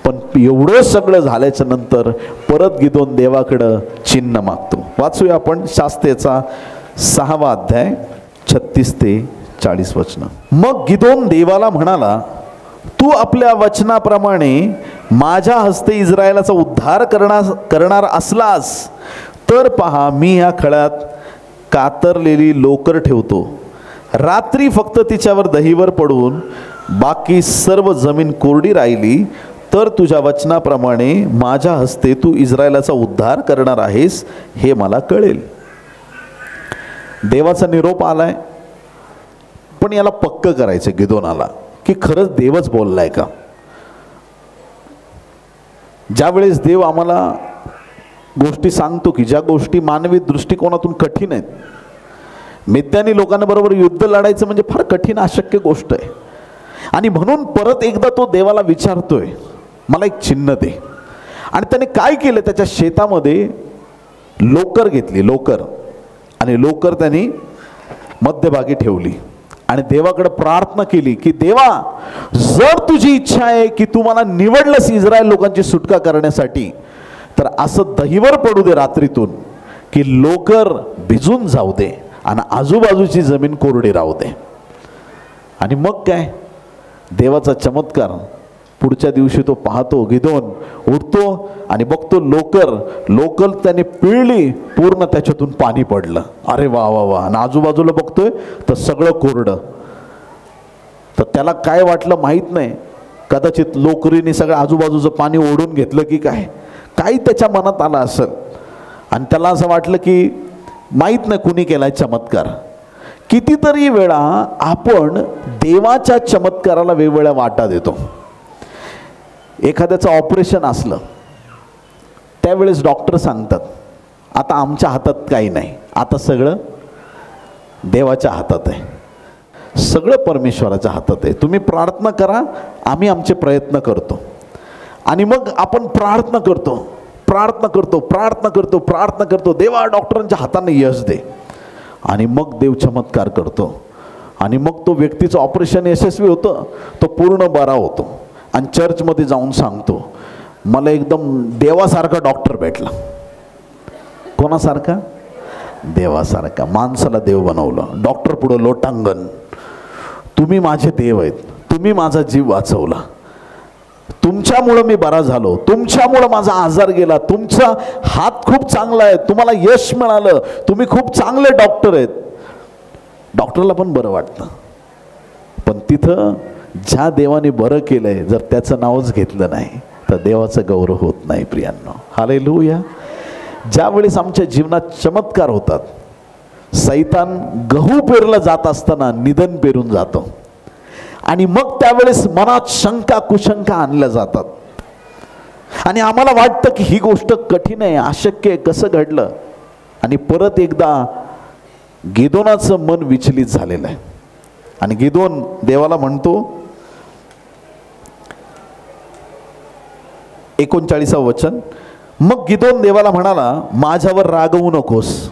पण एवढं सगळं झाल्याच्या नंतर परत गिदोन देवाकडं चिन्ह मागतो. वाचूया आपण शास्त्रेचा 6वा अध्याय 36 ते 40 वचनं. मग गिदोन देवाला म्हणाला, तू आपल्या वचनाप्रमाणे माझ्या हस्ते इस्रायलाचा उद्धार करणार असलास तर पहा, मी ह्या खळ्यात कातरलेली लोकर ठेवतो. रात्री फक्त तिच्यावर दहीवर पडून बाकी सर्व जमीन कोरडी राहिली तर तुझ्या वचनाप्रमाणे माझ्या हस्ते तू इस्रायलाचा उद्धार करणार आहेस हे मला कळेल. देवाचा निरोप आलाय, पण याला पक्क करायचं गिदोनाला की खरंच देवच बोललाय का. ज्या वेळेस देव आम्हाला गोष्टी सांगतो की ज्या गोष्टी मानवी दृष्टिकोनातून कठीण आहेत, मिद्यानी लोकांबरोबर युद्ध लढायचं म्हणजे फार कठीण अशक्य गोष्ट आहे. आणि म्हणून परत एकदा तो देवाला विचारतोय, मला एक चिन्ह दे. आणि त्याने काय केलं, त्याच्या शेतामध्ये लोकर घेतली, लोकर, आणि लोकर त्यांनी मध्यभागी ठेवली आणि देवाकडे प्रार्थना केली की देवा, जर तुझी इच्छा आहे की तू मला निवडलंस इस्रायल लोकांची सुटका करण्यासाठी, तर असं दहीवर पडू दे रात्रीतून की लोकर भिजून जाऊ दे आणि आजूबाजूची जमीन कोरडी राहू दे. आणि मग काय, देवाचा चमत्कार. पुढच्या दिवशी तो पाहतो, गिदोन उठतो आणि बघतो लोकर त्याने पिळली, पूर्ण त्याच्यातून पाणी पडलं. अरे वा वा वा. आणि आजूबाजूला बघतोय तर सगळं कोरडं. तर त्याला काय वाटलं माहीत नाही, कदाचित लोकरीने सगळं आजूबाजूचं पाणी ओढून घेतलं की काय, काही त्याच्या मनात आलं असेल. आणि त्याला असं वाटलं की माहीत नाही कुणी केलाय चमत्कार. कितीतरी वेळा आपण देवाच्या चमत्काराला वेगवेगळ्या वाटा देतो. एखाद्याचं ऑपरेशन असलं त्यावेळेस डॉक्टर सांगतात आता आमच्या हातात काही नाही, आता सगळं देवाच्या हातात आहे, सगळं परमेश्वराच्या हातात आहे, तुम्ही प्रार्थना करा, आम्ही आमचे प्रयत्न करतो. आणि मग आपण प्रार्थना करतो, देवा डॉक्टरांच्या हाताने यश दे. आणि मग देव चमत्कार करतो आणि मग तो व्यक्तीचं ऑपरेशन यशस्वी होतं, तो पूर्ण बरा होतो. आणि चर्चमध्ये जाऊन सांगतो मला एकदम देवासारखा डॉक्टर भेटला. कोणासारखा? देवासारखा. माणसाला देव बनवलं. डॉक्टर पुढं लोटांगण, तुम्ही माझे देव आहेत, तुम्ही माझा जीव वाचवला, तुमच्यामुळं मी बरा झालो, तुमच्यामुळं माझा आजार गेला, तुमचा हात खूप चांगला आहे, तुम्हाला यश मिळालं, तुम्ही खूप चांगले डॉक्टर आहेत. डॉक्टरला पण बरं वाटतं. पण तिथं ज्या देवाने बरं केलंय जर त्याचं नावच घेतलं नाही तर देवाचं गौरव होत नाही प्रियांनो. हालेलुया. ज्यावेळेस आमच्या जीवनात चमत्कार होतात, सैतान गहू पेरला जात असताना निधन पेरून जातो. आणि मग त्यावेळेस मनात शंका कुशंका आणल्या जातात आणि आम्हाला वाटतं की ही गोष्ट कठीण आहे, अशक्य आहे, कसं घडलं. आणि परत एकदा गिदोनाचं मन विचलित झालेलं आहे. आणि गिदोन देवाला म्हणतो, 39 वचन, मग गिदोन देवाला म्हणाला माझ्यावर रागवू नकोस.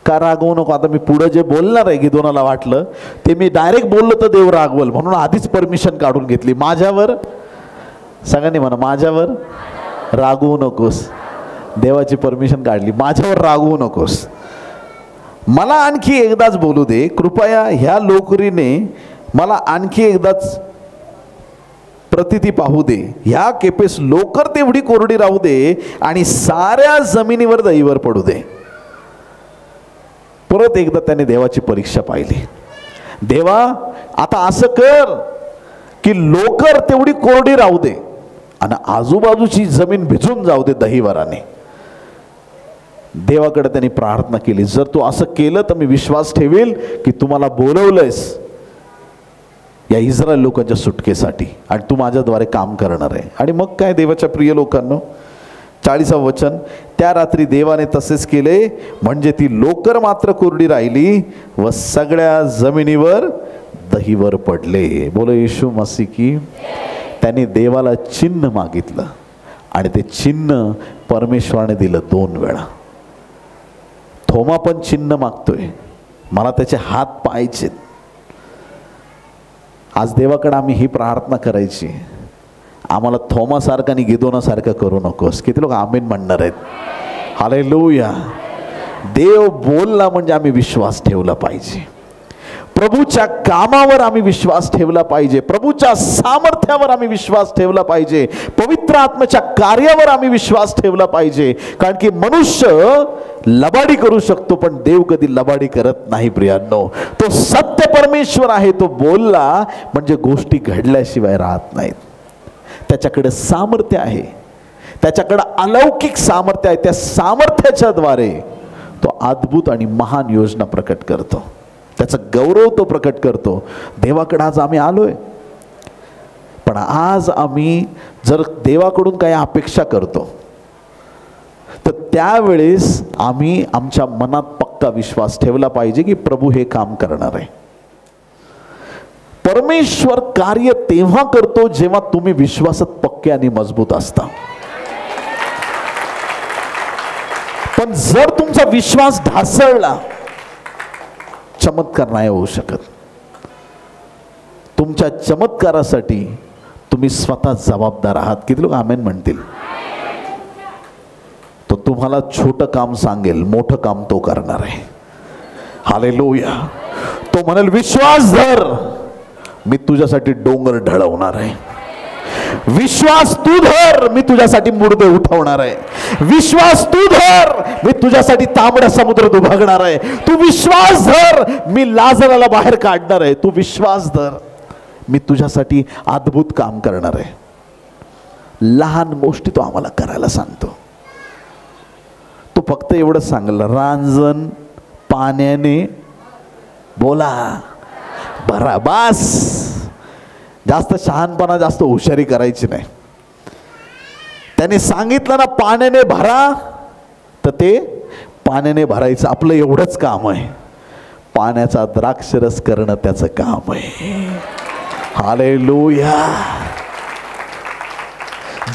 का रागवू नको? आता मी पुढे जे बोलणार आहे गिदोनाला वाटलं ते मी डायरेक्ट बोललो तर देव रागवल, म्हणून आधीच परमिशन काढून घेतली. माझ्यावर, सगळ्यांनी म्हणा, माझ्यावर रागवू नकोस. देवाची परमिशन काढली, माझ्यावर रागवू नकोस, मला आणखी एकदाच बोलू दे कृपया. ह्या लोकरीने मला आणखी एकदाच प्रतिती पाहू दे, ह्या केपेस लोकर तेवढी कोरडी राहू दे आणि साऱ्या जमिनीवर दहीवर पडू दे. परत एकदा त्याने देवाची परीक्षा पाहिली. देवा आता असं कर की लोकर तेवढी कोरडी राहू दे आणि आजूबाजूची जमीन भिजून जाऊ दे दहीवराने. देवाकडे त्यांनी प्रार्थना केली, जर तू असं केलं तर मी विश्वास ठेवेल की तुम्हाला बोलवलंयस या इस्रायल लोकांच्या सुटकेसाठी आणि तू माझ्याद्वारे काम करणार आहे. आणि मग काय देवाच्या प्रिय लोकांनो, 40 वचन, त्या रात्री देवाने तसेच केले, म्हणजे ती लोकर मात्र कोरडी राहिली व सगळ्या जमिनीवर दहीवर पडले. बोलो येशू मसीह की. त्याने देवाला चिन्ह मागितलं आणि ते चिन्ह परमेश्वराने दिलं 2 वेळा. थोमा पण चिन्ह मागतोय, मला त्याचे हात पाहायचे. आज देवाकडे आम्ही ही प्रार्थना करायची, आम्हाला थोमासारखं आणि गिदोनासारखं करू नकोस. किती लोक आमीन म्हणणार आहेत? हालेलुया. देव बोलला म्हणजे आम्ही विश्वास ठेवला पाहिजे. प्रभूच्या कामावर आम्ही विश्वास ठेवला पाहिजे, प्रभूच्या सामर्थ्यावर आम्ही विश्वास ठेवला पाहिजे, पवित्र आत्म्याच्या कार्यावर आम्ही विश्वास ठेवला पाहिजे. कारण की मनुष्य लबाडी करू शकतो पण देव कधी लबाडी करत नाही प्रियांनो. तो सत्य परमेश्वर आहे, तो बोलला म्हणजे गोष्टी घडल्याशिवाय राहत नाहीत. त्याच्याकडे सामर्थ्य आहे, त्याच्याकडे अलौकिक सामर्थ्य आहे. त्या सामर्थ्याच्या द्वारे तो अद्भुत आणि महान योजना प्रकट करतो, त्याचा गौरव तो प्रकट करतो. देवाकडे आज आम्ही आलोय, पण आज आम्ही जर देवाकडून काही अपेक्षा करतो तर त्यावेळेस आम्ही आमच्या मनात पक्का विश्वास ठेवला पाहिजे की प्रभू हे काम करणार आहे. परमेश्वर कार्य तेव्हा करतो जेव्हा तुम्ही विश्वासात पक्के आणि मजबूत असता. पण जर तुमचा विश्वास ढासळला चमत्कार नाही होऊ शकत. तुमच्या चमत्कारासाठी तुम्ही स्वतः जबाबदार आहात. किती लोक आमेन म्हणतील? तो तुम्हाला छोटं काम सांगेल, मोठं काम तो करणार आहे. हालेलुया. तो म्हणेल विश्वास धर, मी तुझ्यासाठी डोंगर ढळवणार आहे. विश्वास तू धर, मी तुझ्यासाठी मुर्दे उठवणार आहे. विश्वास तू धर, मी तुझ्यासाठी तांबडा समुद्र दुभागणार आहे. तू विश्वास धर, मी लाजराला बाहेर काढणार आहे. तू विश्वास धर, मी तुझ्यासाठी अद्भुत काम करणार आहे. लहान गोष्टी तो आम्हाला करायला सांगतो. तो फक्त एवढंच सांगला, रांजण पाण्याने बोला भरा. बस. जास्त शहाणपणा, जास्त हुशारी करायची नाही. त्याने सांगितलं ना पाण्याने भरा, तर ते पाण्याने भरायचं. आपलं एवढंच काम आहे. पाण्याचा द्राक्षरस करणं त्याचं काम आहे. हालेलुया.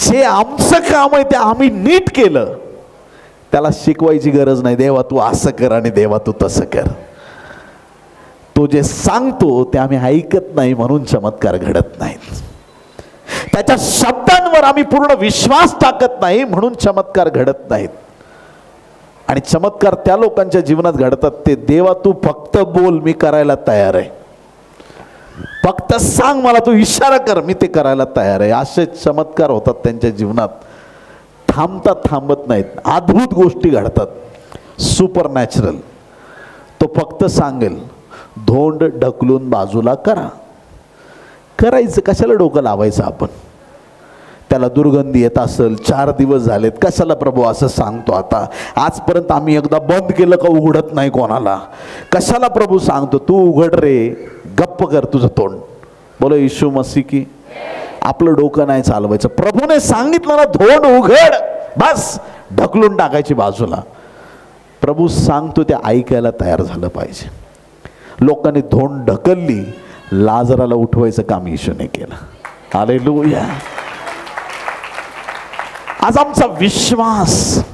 जे आमचं काम आहे ते आम्ही नीट केलं, त्याला शिकवायची गरज नाही. देवा तू असं कर आणि देवा तू तसं कर. तो जे सांगतो ते आम्ही ऐकत नाही, म्हणून चमत्कार घडत नाहीत. त्याच्या शब्दांवर आम्ही पूर्ण विश्वास टाकत नाही, म्हणून चमत्कार घडत नाहीत. आणि चमत्कार त्या लोकांच्या जीवनात घडतात ते देवा तू फक्त बोल, मी करायला तयार आहे. फक्त सांग मला, तू इशारा कर, मी ते करायला तयार आहे. असे चमत्कार होतात त्यांच्या जीवनात. थांबत नाहीत. अद्भुत गोष्टी घडतात. Super natural. तो फक्त सांगेल धोंड ढकलून बाजूला करा. करायचं कशाला डोकं लावायचं आपण? त्याला दुर्गंधी येत असेल, 4 दिवस झालेत, कशाला प्रभू असं सांगतो? आता आजपर्यंत आम्ही एकदा बंद केलं का उघडत नाही कोणाला. कशाला प्रभू सांगतो? तू उघड रे, गप्प कर तुझं तोंड. बोलो येशू मसीह की. आपलं डोकं नाही चालवायचं. प्रभूने सांगितलं ना धोंड उघड, बस ढकलून टाकायची बाजूला. प्रभू सांगतो ते ऐकायला तयार झालं पाहिजे. लोकांनी धोंड ढकलली, लाजराला उठवायचं काम येशूने केलं. हालेलुया. आज आमचा विश्वास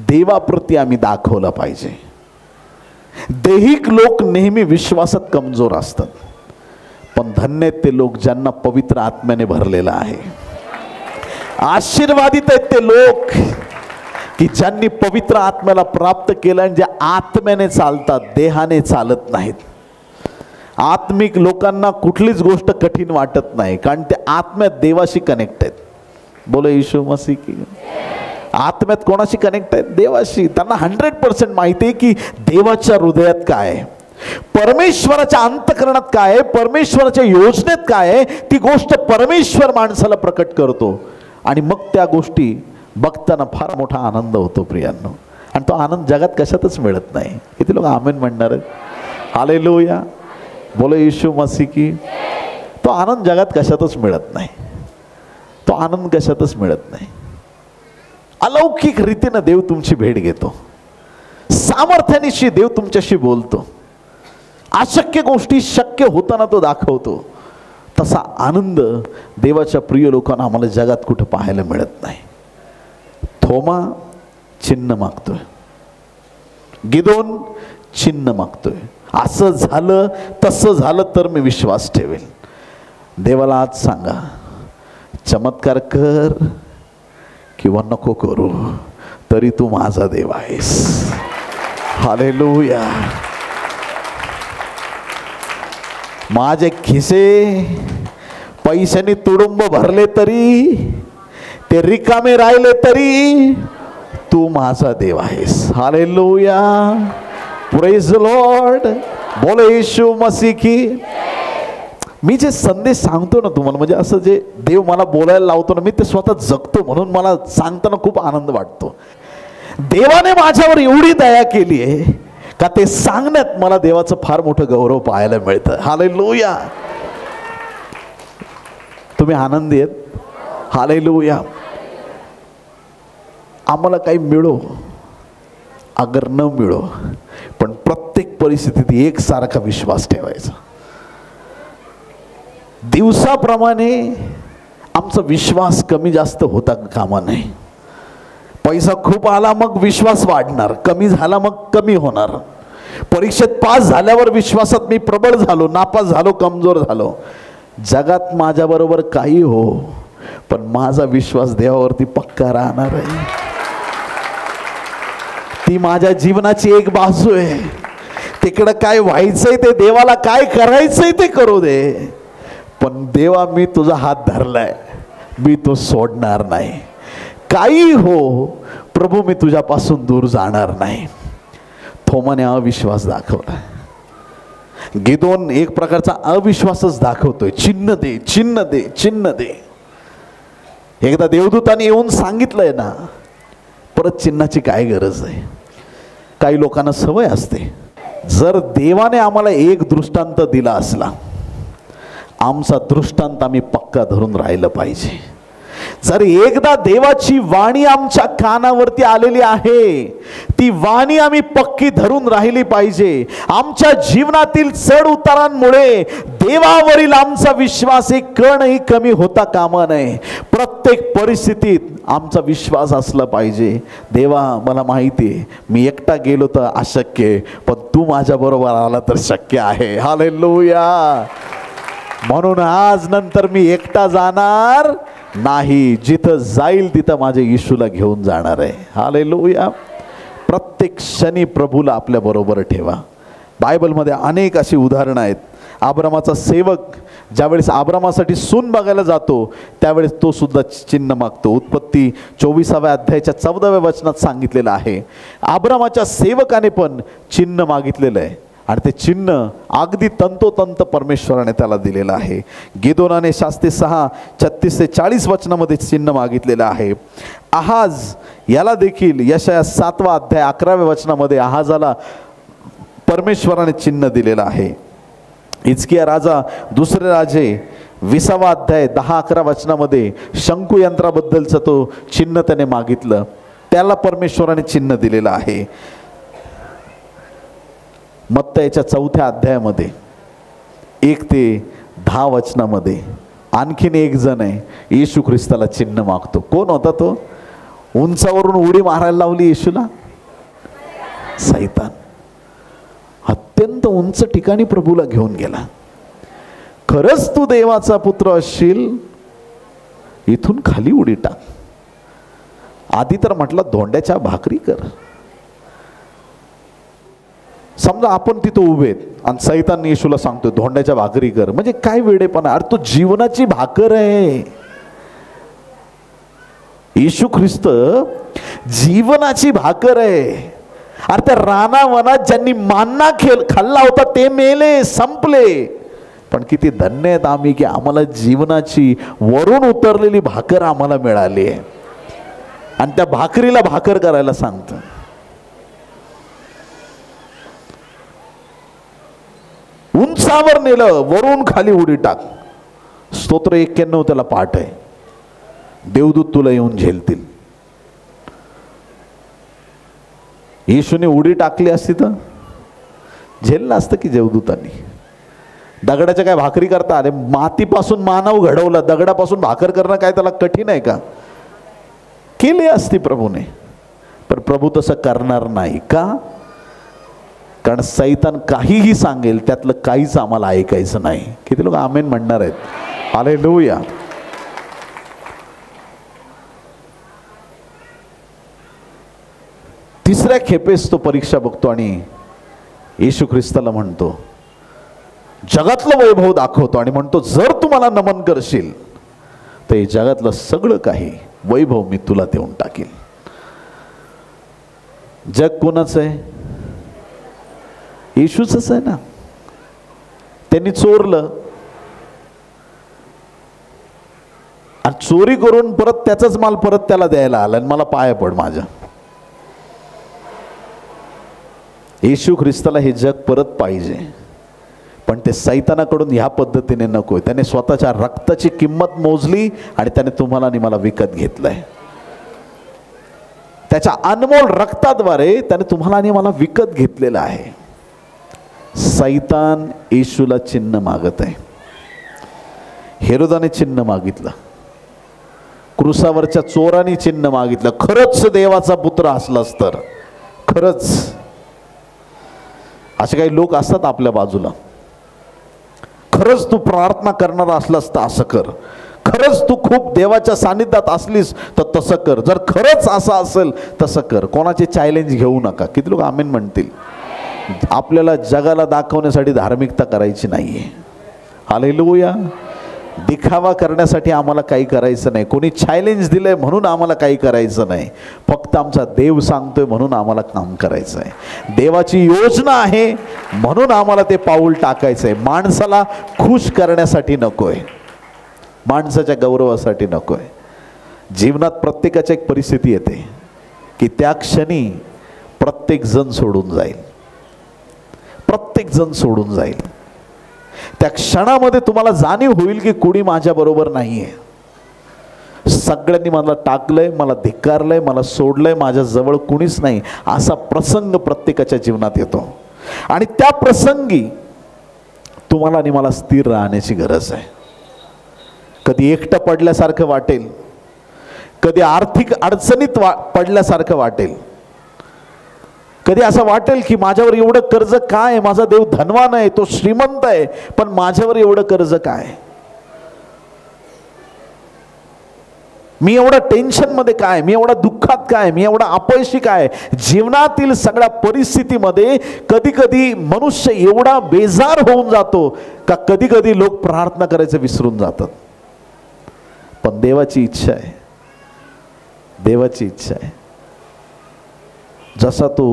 देवाप्रती आम्ही दाखवला पाहिजे. दैहिक लोक नेहमी विश्वासात कमजोर असतात, पण धन्य ते लोक ज्यांना पवित्र आत्म्याने भरलेला आहे. आशीर्वादित आहेत ते लोक की ज्यांनी पवित्र आत्म्याला प्राप्त केलं आणि जे आत्म्याने चालतात, देहाने चालत नाहीत. आत्मिक लोकांना कुठलीच गोष्ट कठीण वाटत नाही, कारण ते आत्म्यात देवाशी कनेक्ट आहेत. बोलो येशू मसीह की. आत्म्यात कोणाशी कनेक्ट आहेत? देवाशी. त्यांना 100% माहिती आहे की देवाच्या हृदयात काय आहे, परमेश्वराच्या अंतःकरणात काय आहे, परमेश्वराच्या योजनेत काय आहे. ती गोष्ट परमेश्वर माणसाला प्रकट करतो आणि मग त्या गोष्टी बघताना फार मोठा आनंद होतो प्रियांनो. आणि तो आनंद जगात कशातच मिळत नाही. किती लोक आमेन म्हणणार आहेत? हालेलुया. बोलो येशू मसीह की. तो आनंद जगात कशातच मिळत नाही. तो आनंद कशातच मिळत नाही. अलौकिक रीतीनं देव तुमची भेट घेतो. सामर्थ्यानिशी देव तुमच्याशी बोलतो. अशक्य गोष्टी शक्य होताना तो दाखवतो. तसा आनंद देवाच्या प्रिय लोकांना आम्हाला जगात कुठं पाहायला मिळत नाही. थोमा चिन्ह मागतोय, गिदोन चिन्ह मागतोय. असं झालं तसं झालं तर मी विश्वास ठेवेल. देवाला आज सांगा, चमत्कार कर किंवा नको करू, तरी तू माझा देव आहेस. हालेलुया. माझे खिसे पैशाने तुडुंब भरले तरी, ते रिकामे राहिले तरी, तू माझा देव आहेस. हालेलुया. Praise the Lord. बोलो येशू मसीह की. मी जे संदेश सांगतो ना तुम्हाला, म्हणजे असं जे देव मला बोलायला लावतो ना, मी ते स्वतः जगतो, म्हणून मला सांगताना खूप आनंद वाटतो. देवाने माझ्यावर एवढी दया केली आहे का ते सांगण्यात मला देवाचं फार मोठं गौरव पाहायला मिळतं. हालेलुया. तुम्ही आनंदी आहेत? हालेलुया. आम्हाला काही मिळो अगर न मिळो, पण प्रत्येक परिस्थितीत एकसारखा विश्वास ठेवायचा. दिवसाप्रमाणे आमचा विश्वास कमी जास्त होता कामा नये. पैसा खूप आला मग विश्वास वाढणार, कमी झाला मग कमी होणार. परीक्षेत पास झाल्यावर विश्वासात मी प्रबळ झालो, नापास झालो कमजोर झालो. जगात माझ्याबरोबर काही हो, पण माझा विश्वास देवावरती पक्का राहणार आहे. ती माझ्या जीवनाची एक बाजू आहे. तिकडं काय व्हायचंय ते, देवाला काय करायचंय ते करू दे, पण देवा मी तुझा हात धरलाय, मी तो सोडणार नाही. काही हो प्रभू, मी तुझ्यापासून दूर जाणार नाही. थोमाने अविश्वास दाखवला. गिदोन एक प्रकारचा अविश्वासच दाखवतोय. चिन्ह दे, चिन्ह दे, चिन्ह दे. एकदा देवदूताने येऊन सांगितलंय ना, परत चिन्हाची काय गरज आहे. काही लोकांना सवय असते, जर देवाने आम्हाला एक दृष्टांत दिला असला, आमचा दृष्टांत आम्ही पक्का धरून राहिलं पाहिजे. जर एकदा देवाची वाणी आमच्या कानावरती आलेली आहे, ती वाणी आम्ही पक्की धरून राहिली पाहिजे. आमच्या जीवनातील चढ उतारांमुळे देवावरील आमचा विश्वास एक कणही कमी होता कामा नये. प्रत्येक परिस्थितीत आमचा विश्वास असला पाहिजे. देवा मला माहिती आहे मी एकटा गेलो तर अशक्य आहे, पण तू माझ्याबरोबर आला तर शक्य आहे. हालेलुया. म्हणून आज नंतर मी एकटा जाणार नाही, जिथं जाईल तिथं माझ्या येशूला घेऊन जाणार आहे. हालेलुया. प्रत्येक क्षणी प्रभूला आपल्या बरोबर ठेवा. बायबलमध्ये अनेक अशी उदाहरणं आहेत. अब्रामाचा सेवक ज्यावेळेस अब्रामासाठी सून बघायला जातो, त्यावेळेस तो सुद्धा चिन्ह मागतो. उत्पत्ती 24व्या अध्यायाच्या 14व्या वचनात सांगितलेलं आहे. अब्रामाच्या सेवकाने पण चिन्ह मागितलेलं आहे, आणि ते चिन्ह अगदी तंतोतंत परमेश्वराने त्याला दिलेलं आहे. गिदोनाने शास्त्री 6:36 ते 40 वचनामध्ये चिन्ह मागितलेलं आहे. आहाज याला देखील यशाया 7वा अध्याय 11व्या वचनामध्ये आहाजाला परमेश्वराने चिन्ह दिलेलं आहे. हिजकिया राजा, दुसरे राजे 20वा अध्याय 10-11 वचनामध्ये शंकू यंत्राबद्दलचं तो चिन्ह त्याने मागितलं, त्याला परमेश्वराने चिन्ह दिलेलं आहे. मत्तयाच्या 4थ्या अध्यायामध्ये 1 ते 10 वचनामध्ये आणखीन एक जण आहे, येशू ख्रिस्ताला चिन्ह मागतो. कोण होता तो? उंचावरून उडी मारायला लावली येशूला सैतान. अत्यंत उंच ठिकाणी प्रभूला घेऊन गेला. खरंच तू देवाचा पुत्र असशील, इथून खाली उडी टाक. आधी तर म्हटलं धोंड्याच्या भाकरी कर. समजा आपण तिथं उभे आहेत आणि सैतान येशूला सांगतोय धोंड्याच्या भाकरी कर, म्हणजे काय वेडेपणा. अरे तो जीवनाची भाकर आहे. येशू ख्रिस्त जीवनाची भाकर आहे. अरे त्या रानावनात ज्यांनी मान्ना खाल्ला होता ते मेले, संपले. पण किती धन्य आहेत आम्ही की आम्हाला जीवनाची वरून उतरलेली भाकर आम्हाला मिळाली आहे, आणि त्या भाकरीला भाकर करायला सांगतो. उंचावर नेलं, वरून खाली उडी टाक. स्तोत्र 91 त्याला पाठ आहे. देवदूत तुला येऊन झेलतील. येशूने उडी टाकली असती तर झेललं असतं की देवदूतांनी. दगडाच्या काय भाकरी करता? अरे मातीपासून मानव घडवला, दगडापासून भाकर करणं काय त्याला कठीण आहे का? केली असती प्रभूने, पण प्रभू तसं करणार नाही. का? कारण सैतान काहीही सांगेल त्यातलं काहीच आम्हाला ऐकायचं नाही. किती लोक आमेन म्हणणार आहेत? हालेलुया. तिसऱ्या खेपेस तो परीक्षा बघतो आणि येशू ख्रिस्ताला म्हणतो, जगातलं वैभव दाखवतो आणि म्हणतो जर तू मला नमन करशील तर हे जगातलं सगळं काही वैभव मी तुला देऊन टाकेल. जग कोणाचं आहे? येशूचंच आहे ना. त्यांनी चोरलं आणि चोरी करून परत त्याचाच माल परत त्याला द्यायला आला आणि मला पाया पड माझ्या. येशू ख्रिस्ताला हे जग परत पाहिजे, पण ते सैतानाकडून ह्या पद्धतीने नकोय. त्याने स्वतःच्या रक्ताची किंमत मोजली आणि त्याने तुम्हाला आणि मला विकत घेतलंय. त्याच्या अनमोल रक्ताद्वारे त्याने तुम्हाला आणि मला विकत घेतलेलं आहे. सैतान येशूला चिन्ह मागत आहे. हेरोदाने चिन्ह मागितलं, क्रुसावरच्या चोराने चिन्ह मागितलं. खरंच देवाचा पुत्र असलास तर. खरंच असे काही लोक असतात आपल्या बाजूला. खरंच तू प्रार्थना करणारा असलास तर असं कर, खरंच तू खूप देवाच्या सानिध्यात असलीस तर तसं कर, जर खरंच असं असेल तसं कर. कोणाचे चॅलेंज घेऊ नका. किती लोक आमेन म्हणतील? आपल्याला जगाला दाखवण्यासाठी धार्मिकता करायची नाही आहे. हालेलुया. दिखावा करण्यासाठी आम्हाला काही करायचं नाही. कोणी चॅलेंज दिलंय म्हणून आम्हाला काही करायचं नाही. फक्त आमचा देव सांगतोय म्हणून आम्हाला काम करायचं आहे. देवाची योजना आहे म्हणून आम्हाला ते पाऊल टाकायचं आहे. माणसाला खुश करण्यासाठी नकोय, माणसाच्या गौरवासाठी नकोय. जीवनात प्रत्येकाची एक परिस्थिती येते की त्या क्षणी प्रत्येक जण सोडून जाईल, प्रत्येक जण सोडून जाईल. त्या क्षणामध्ये तुम्हाला जाणीव होईल की कोणी माझ्या बरोबर नाहीये. सगळ्यांनी मला टाकलंय, मला धिक्कारलंय, मला सोडलंय, माझ्या जवळ कुणीच नाही. असा प्रसंग प्रत्येकाच्या जीवनात येतो आणि त्या प्रसंगी तुम्हाला आणि मला स्थिर राहण्याची गरज आहे. कधी एकटं पडल्यासारखं वाटेल, कधी आर्थिक अडचणीत पडल्यासारखं वाटेल, कधी असं वाटेल की माझ्यावर एवढं कर्ज काय, माझा देव धनवान आहे, तो श्रीमंत आहे, पण माझ्यावर एवढं कर्ज काय, मी एवढा टेन्शनमध्ये काय, मी एवढा दुःखात काय, मी एवढा अपयशी काय. जीवनातील सगळ्या परिस्थितीमध्ये कधी कधी मनुष्य एवढा बेजार होऊन जातो का कधी कधी लोक प्रार्थना करायचं विसरून जातात. पण देवाची इच्छा आहे, देवाची इच्छा आहे. जसा तो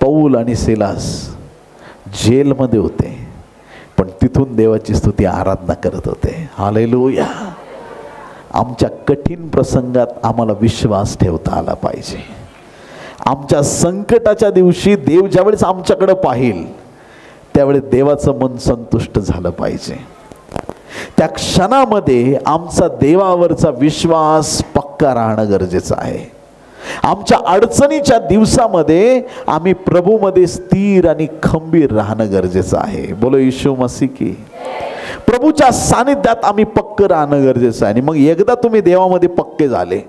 पौल आणि सिलास जेलमध्ये होते पण तिथून देवाची स्तुती आराधना करत होते. हालेलुया. आमच्या कठीण प्रसंगात आम्हाला विश्वास ठेवता आला पाहिजे. आमच्या संकटाच्या दिवशी देव ज्यावेळेस आमच्याकडे पाहिल त्यावेळेस देवाचं मन संतुष्ट झालं पाहिजे. त्या क्षणामध्ये आमचा देवावरचा विश्वास पक्का राहणं गरजेचं आहे. आमच्या अडचणीच्या दिवसामध्ये आम्ही प्रभूमध्ये स्थिर आणि खंबीर राहणं गरजेचं आहे. बोलो येशू मसीह की. प्रभूच्या सानिध्यात आम्ही पक्क राहणं गरजेचं आहे. आणि मग एकदा तुम्ही देवामध्ये पक्के झाले,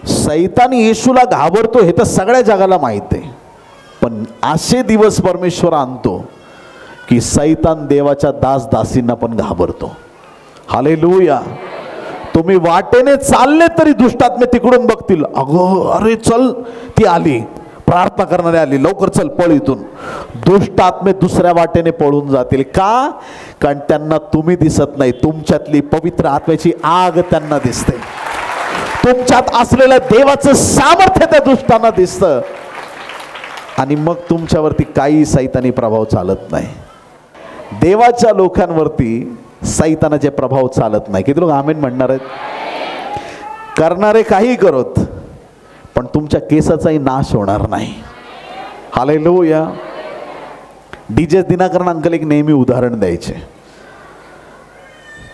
सैतान येशूला घाबरतो हे तर सगळ्या जगाला माहित आहे. पण असे दिवस परमेश्वर आणतो की सैतान देवाच्या दास दासींना पण घाबरतो. हालेलुया. तुम्ही वाटेने चालले तरी दुष्टात्मे तिकडून बघतील, अगो अरे चल ती आली, प्रार्थना करणारी आली, लवकर चल पळ इथून. दुष्टात्मे दुसऱ्या वाटेने पळून जातील. का? कारण त्यांना तुम्ही दिसत नाही, तुमच्यातली पवित्र आत्म्याची आग त्यांना दिसते. तुमच्यात असलेलं देवाचं सामर्थ्य त्या दुष्टांना दिसतं आणि मग तुमच्यावरती काही सैतानी प्रभाव चालत नाही. देवाच्या लोकांवरती सैतानाचे प्रभाव चालत नाही. किती लोक आमेन म्हणणार आहेत? करणारे काही करत पण तुमच्या केसाचाही नाश होणार नाही. हालेलुया. डीजे दिनाकरण अंकल एक नेहमी उदाहरण द्यायचे.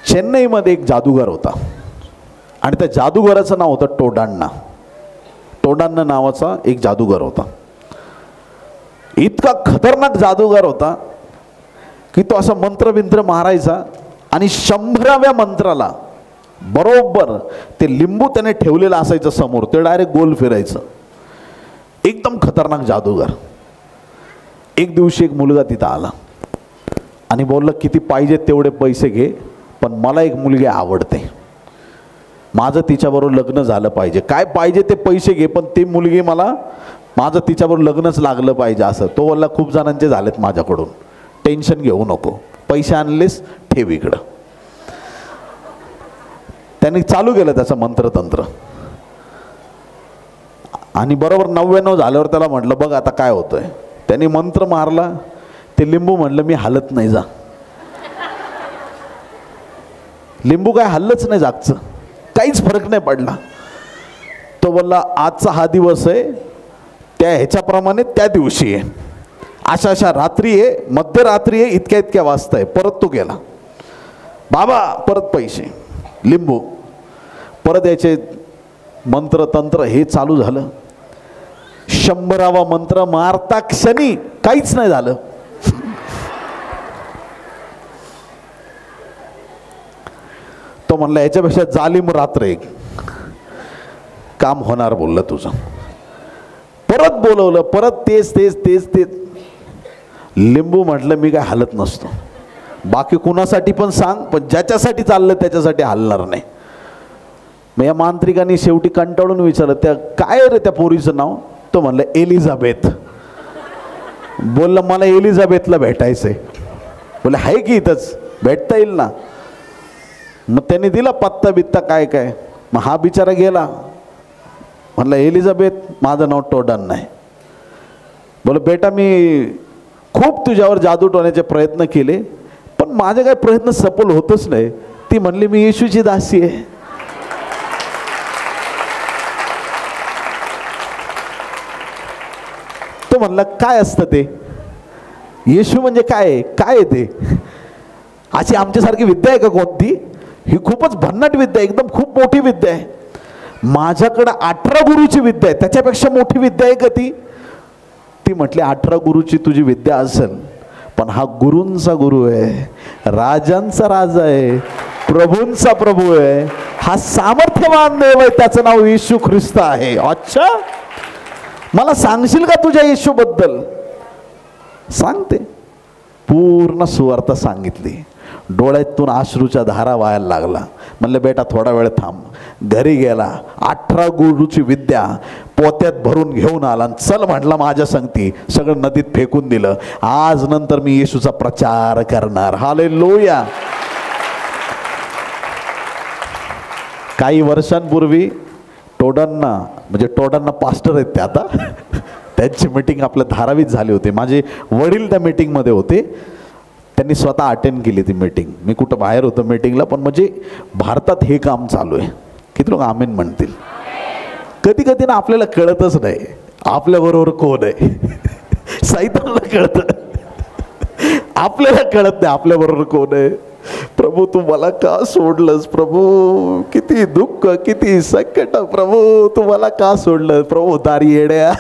चेन्नईमध्ये एक जादूगार होता आणि त्या जादूगाराचं नाव होतं टोडान्ना. टोडान्ना नावाचा एक जादूगार होता. इतका खतरनाक जादूगार होता की तो असा मंत्रबिंत्र मारायचा आणि 100व्या मंत्राला बरोबर ते लिंबू त्याने ठेवलेलं असायचं समोर, ते डायरेक्ट गोल फिरायचं. एकदम खतरनाक जादूगार. एक दिवशी एक मुलगा तिथं आला आणि बोलला किती पाहिजे तेवढे पैसे घे, पण मला एक मुलगी आवडते, माझं तिच्याबरोबर लग्न झालं पाहिजे. काय पाहिजे ते पैसे घे पण ती मुलगी मला, माझं तिच्याबरोबर लग्नच लागलं पाहिजे. असं तो बोलला खूप जणांचे झालेत माझ्याकडून, टेन्शन घेऊ नको, पैसे आणलेस ठेव इकडं. त्यांनी चालू केलं त्याचं मंत्रतंत्र आणि बरोबर 99 झाल्यावर त्याला म्हटलं बघ आता काय होतंय. त्यांनी मंत्र मारला, ते लिंबू म्हणलं मी हलत नाही, जा. लिंबू काय हल्लच नाही, जागचं काहीच फरक नाही पडला. तो बोलला आजचा हा दिवस आहे, त्या ह्याच्याप्रमाणे त्या दिवशी आहे, अशा अशा रात्री आहे, मध्यरात्री आहे, इतक्या इतक्या वाजता आहे. परत तो गेला, बाबा परत पैसे, लिंबू, परत याचे मंत्रतंत्र हे चालू झालं. 100वा मंत्र मारता क्षणी काहीच नाही झालं. तो म्हणला याच्यापेक्षा जालिम रात्र एक काम होणार, बोललं तुझं. परत बोलवलं, परत तेच तेच तेच तेच. लिंबू म्हटलं मी काय हलत नसतो, बाकी कुणासाठी पण सांग, पण ज्याच्यासाठी चाललं त्याच्यासाठी हलणार नाही. मग या मांत्रिकांनी शेवटी कंटाळून विचारलं, त्या काय रे त्या पोरीचं नाव? तो म्हणलं एलिझाबेथ. बोललं मला एलिझाबेथला भेटायचंय. बोले आहे की इथंच, भेटता येईल ना. मग त्यांनी दिला पत्ता बित्ता काय काय. मग हा बिचारा गेला, म्हणलं एलिझाबेथ माझं नाव टोडन नाही. बोल बेटा मी खूप तुझ्यावर जादू टोण्याचे प्रयत्न केले, पण माझे काही प्रयत्न सफल होतच नाही. ती म्हणली मी येशूची दासी आहे. तो म्हणला काय असतं ते? येशू म्हणजे काय? काय आहे ते? अशी आमच्यासारखी विद्या आहे का कोणती? ही खूपच भन्नाट विद्या आहे, एकदम खूप मोठी विद्या आहे. माझ्याकडे 18 गुरुची विद्या आहे, त्याच्यापेक्षा मोठी विद्या आहे का ती? ती म्हटली 18 गुरुची तुझी विद्या असेल, पण हा गुरूंचा गुरु आहे, राजांचा राजा आहे, प्रभूंचा प्रभू आहे, हा सामर्थ्यवान देव आहे, त्याचं नाव येशू ख्रिस्त आहे. अच्छा, मला सांगशील का तुझ्या येशूबद्दल? सांगते. पूर्ण सुवार्थ सांगितली. डोळ्यातून अश्रूच्या धारा वाहायला लागला. म्हणलं बेटा थोडा वेळ थांब. घरी गेला, 18 गुरुची विद्या पोत्यात भरून घेऊन आला. चल म्हटला माझ्या संगती. सगळं नदीत फेकून दिलं. आज नंतर मी येशूचा प्रचार करणार. हालेलुया. काही वर्षांपूर्वी टोडन्ना, म्हणजे टोडन्ना पास्टर आहेत ते आता, त्यांची मीटिंग आपल्या धारावीत झाली होती. माझे वडील त्या मीटिंगमध्ये होते. त्यांनी स्वतः अटेंड केली ती मीटिंग. मी कुठं बाहेर होतो मीटिंगला, पण म्हणजे भारतात हे काम चालू आहे. किती लोक आमीन म्हणतील? कधी कधी ना आपल्याला कळतच नाही आपल्याबरोबर कोण आहे. सैतानला कळतं, आपल्याला कळत नाही आपल्याबरोबर कोण आहे. प्रभू तू मला का सोडलंस? प्रभू किती दुःख, किती संकट, प्रभू तू मला का सोडलं? प्रभू दारी येड्या,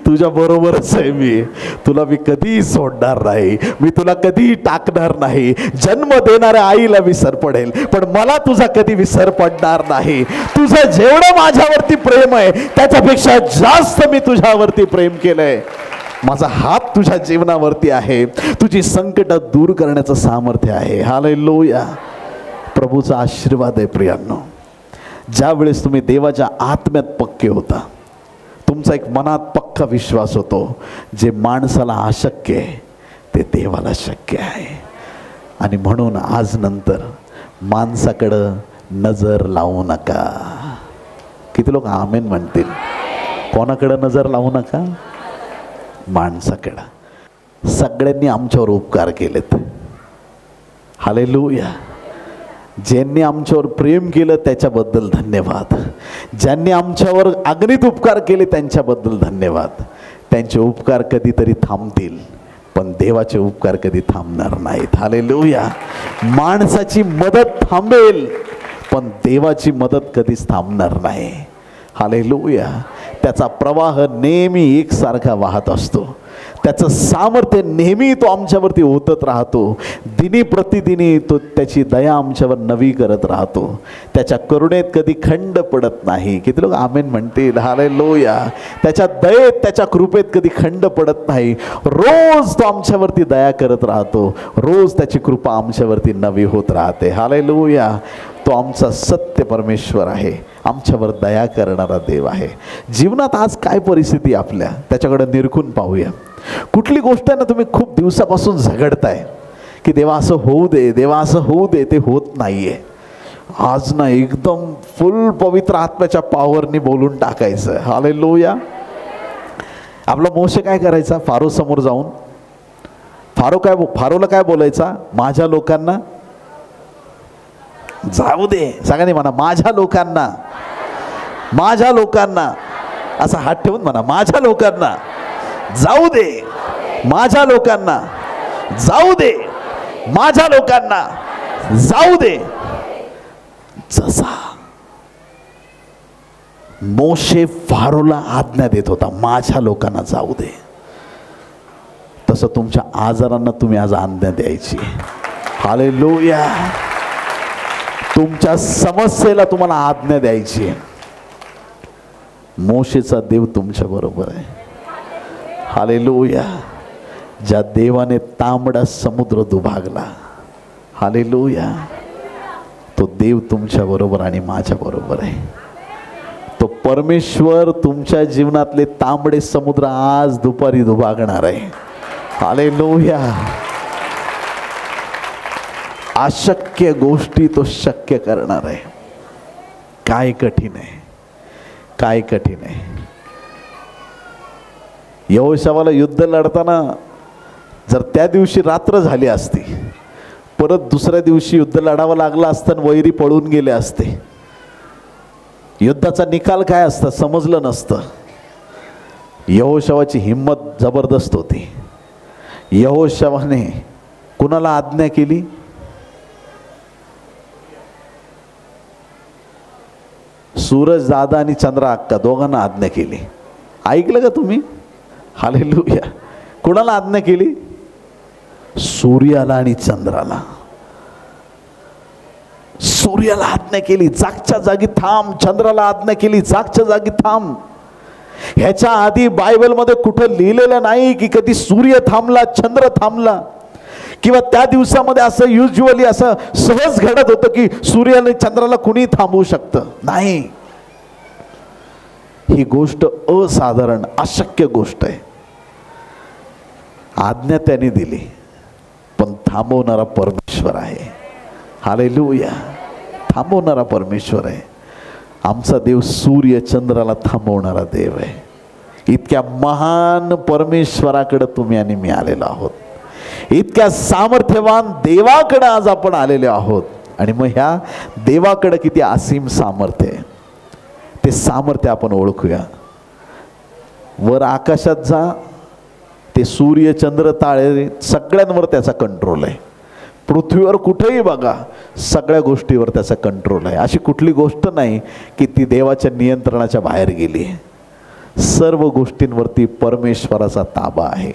तुझ्या बरोबरच आहे मी, तुला मी कधी सोडणार नाही, मी तुला कधी टाकणार नाही. जन्म देणाऱ्या आईला विसर पडेल, पण मला तुझा कधी विसर पडणार नाही. तुझं जेवढं माझ्यावरती प्रेम आहे त्याच्यापेक्षा जास्त मी तुझ्यावरती प्रेम केलंय. माझा हात तुझ्या जीवनावरती आहे, तुझी संकट दूर करण्याचं सामर्थ्य आहे. हालेलुया. प्रभूचा आशीर्वाद आहे प्रियांनो. ज्या वेळेस तुम्ही देवाच्या आत्म्यात पक्के होता, तुमचा एक मनात पक्का विश्वास होतो, जे माणसाला अशक्य आहे ते देवाला शक्य आहे. आणि म्हणून आज नंतर माणसाकडं नजर लावू नका. किती लोक आमेन म्हणतील? कोणाकडं नजर लावू नका? माणसाकडं. सगळ्यांनी आमच्यावर उपकार केलेत. हालेलुया. ज्यांनी आमच्यावर प्रेम केलं त्याच्याबद्दल धन्यवाद. ज्यांनी आमच्यावर अगणित उपकार केले त्यांच्याबद्दल धन्यवाद. त्यांचे उपकार कधीतरी थांबतील, पण देवाचे उपकार कधी थांबणार नाहीत. हालेलुया. माणसाची मदत थांबेल, पण देवाची मदत कधीच थांबणार नाही. हालेलुया. त्याचा प्रवाह नेहमी एकसारखा वाहत असतो. त्याचं सामर्थ्य नेहमी तो आमच्यावरती ओतत राहतो. दिनी प्रतिदिनी तो त्याची दया आमच्यावर नवी करत राहतो. त्याच्या करुणेत कधी खंड पडत नाही. किती लोक आमेन म्हणतील? हालेलुया. त्याच्या दयेत, त्याच्या कृपेत कधी खंड पडत नाही. रोज तो आमच्यावरती दया करत राहतो. रोज त्याची कृपा आमच्यावरती नवी होत राहते. हालेलुया. तो आमचा सत्य परमेश्वर आहे, आमच्यावर दया करणारा देव आहे. जीवनात आज काय परिस्थिती आपल्या, त्याच्याकडे निरखून पाहूया. कुठली गोष्ट आहे ना तुम्ही खूप दिवसापासून झगडताय की देवा असं होऊ दे, देवा असं होऊ दे, ते होत नाहीये. आज ना एकदम फुल पवित्र आत्म्याच्या पॉवरनी बोलून टाकायचं. हालेलुया. आपला मोशे काय करायचा? फारो समोर जाऊन फारोला काय बोलायचा? माझ्या लोकांना जाऊ दे. सगळ्यांनी म्हणा माझ्या लोकांना, माझ्या लोकांना. असा हात ठेवून म्हणा माझ्या लोकांना जाऊ दे, माझ्या लोकांना जाऊ दे, माझ्या लोकांना जाऊ दे. जसा मोशे फारोला आज्ञा देत होता माझ्या लोकांना जाऊ दे, तसं तुमच्या आजारांना तुम्ही आज आज्ञा द्यायची. हालेलुया. तुमच्या समस्येला तुम्हाला आज्ञा द्यायची. मोशेचा देव तुमच्या बरोबर आहे. हालेलुया. ज्या देवाने तांबडा समुद्र दुभागला, हालेलुया, तो देव तुमच्या बरोबर आणि माझ्या बरोबर आहे. तो परमेश्वर तुमच्या जीवनातले तांबडे समुद्र आज दुपारी दुभागणार आहे. हालेलुया. अशक्य गोष्टी तो शक्य करणार आहे. काय कठीण आहे, काय कठीण आहे. यहोशावाला युद्ध लढताना जर त्या दिवशी रात्र झाली असती, परत दुसऱ्या दिवशी युद्ध लढावं लागलं असतं आणि वैरी पळून गेले असते, युद्धाचा निकाल काय असता समजलं नसतं. यहोशावाची हिंमत जबरदस्त होती. यहोशावाने कुणाला आज्ञा केली? सूरज दादा आणि चंद्रा अक्का दोघांना आज्ञा केली. ऐकलं का तुम्ही? हालेलुया. कुणाला आज्ञा केली? सूर्याला आणि चंद्राला. सूर्याला आज्ञा केली, जागच्या जागी थांब. चंद्राला आज्ञा केली, जागच्या जागी थांब. ह्याच्या आधी बायबलमध्ये कुठं लिहिलेलं नाही की कधी सूर्य थांबला, चंद्र थांबला, किंवा त्या दिवसामध्ये असं युज्युअली असं सहज घडत होतं की सूर्याला चंद्राला कुणी थांबवू शकतं. नाही, ही गोष्ट असाधारण अशक्य गोष्ट आहे. आज्ञा त्याने दिली, पण थांबवणारा परमेश्वर आहे. हालेलुया. थांबवणारा परमेश्वर आहे. आमचा देव सूर्य चंद्राला थांबवणारा देव आहे. इतक्या महान परमेश्वराकडे तुम्ही आणि मी आलेलो आहोत. इतक्या सामर्थ्यवान देवाकडे आज आपण आलेले आहोत. आणि मग ह्या देवाकडे किती असीम सामर्थ्य आहे, ते सामर्थ्य आपण ओळखूया. वर आकाशात जा, ते सूर्य चंद्र तारे सगळ्यांवर त्याचा कंट्रोल आहे. पृथ्वीवर कुठेही बघा, सगळ्या गोष्टीवर त्याचा कंट्रोल आहे. अशी कुठली गोष्ट नाही की ती देवाच्या नियंत्रणाच्या बाहेर गेली. सर्व गोष्टींवरती परमेश्वराचा ताबा आहे.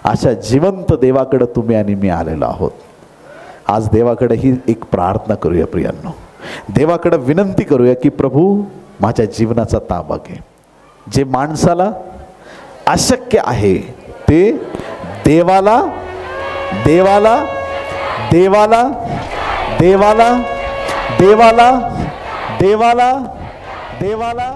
अशा जिवंत देवाकडे तुम्ही आणि मी आलेलो आहोत. आज देवाकडे ही एक प्रार्थना करूया प्रियांनो. देवाकडे विनंती करूया की प्रभू माझ्या जीवनाचा ताबा घे. जे माणसाला अशक्य आहे ते देवाला देवाला देवाला देवाला देवाला देवाला देवाला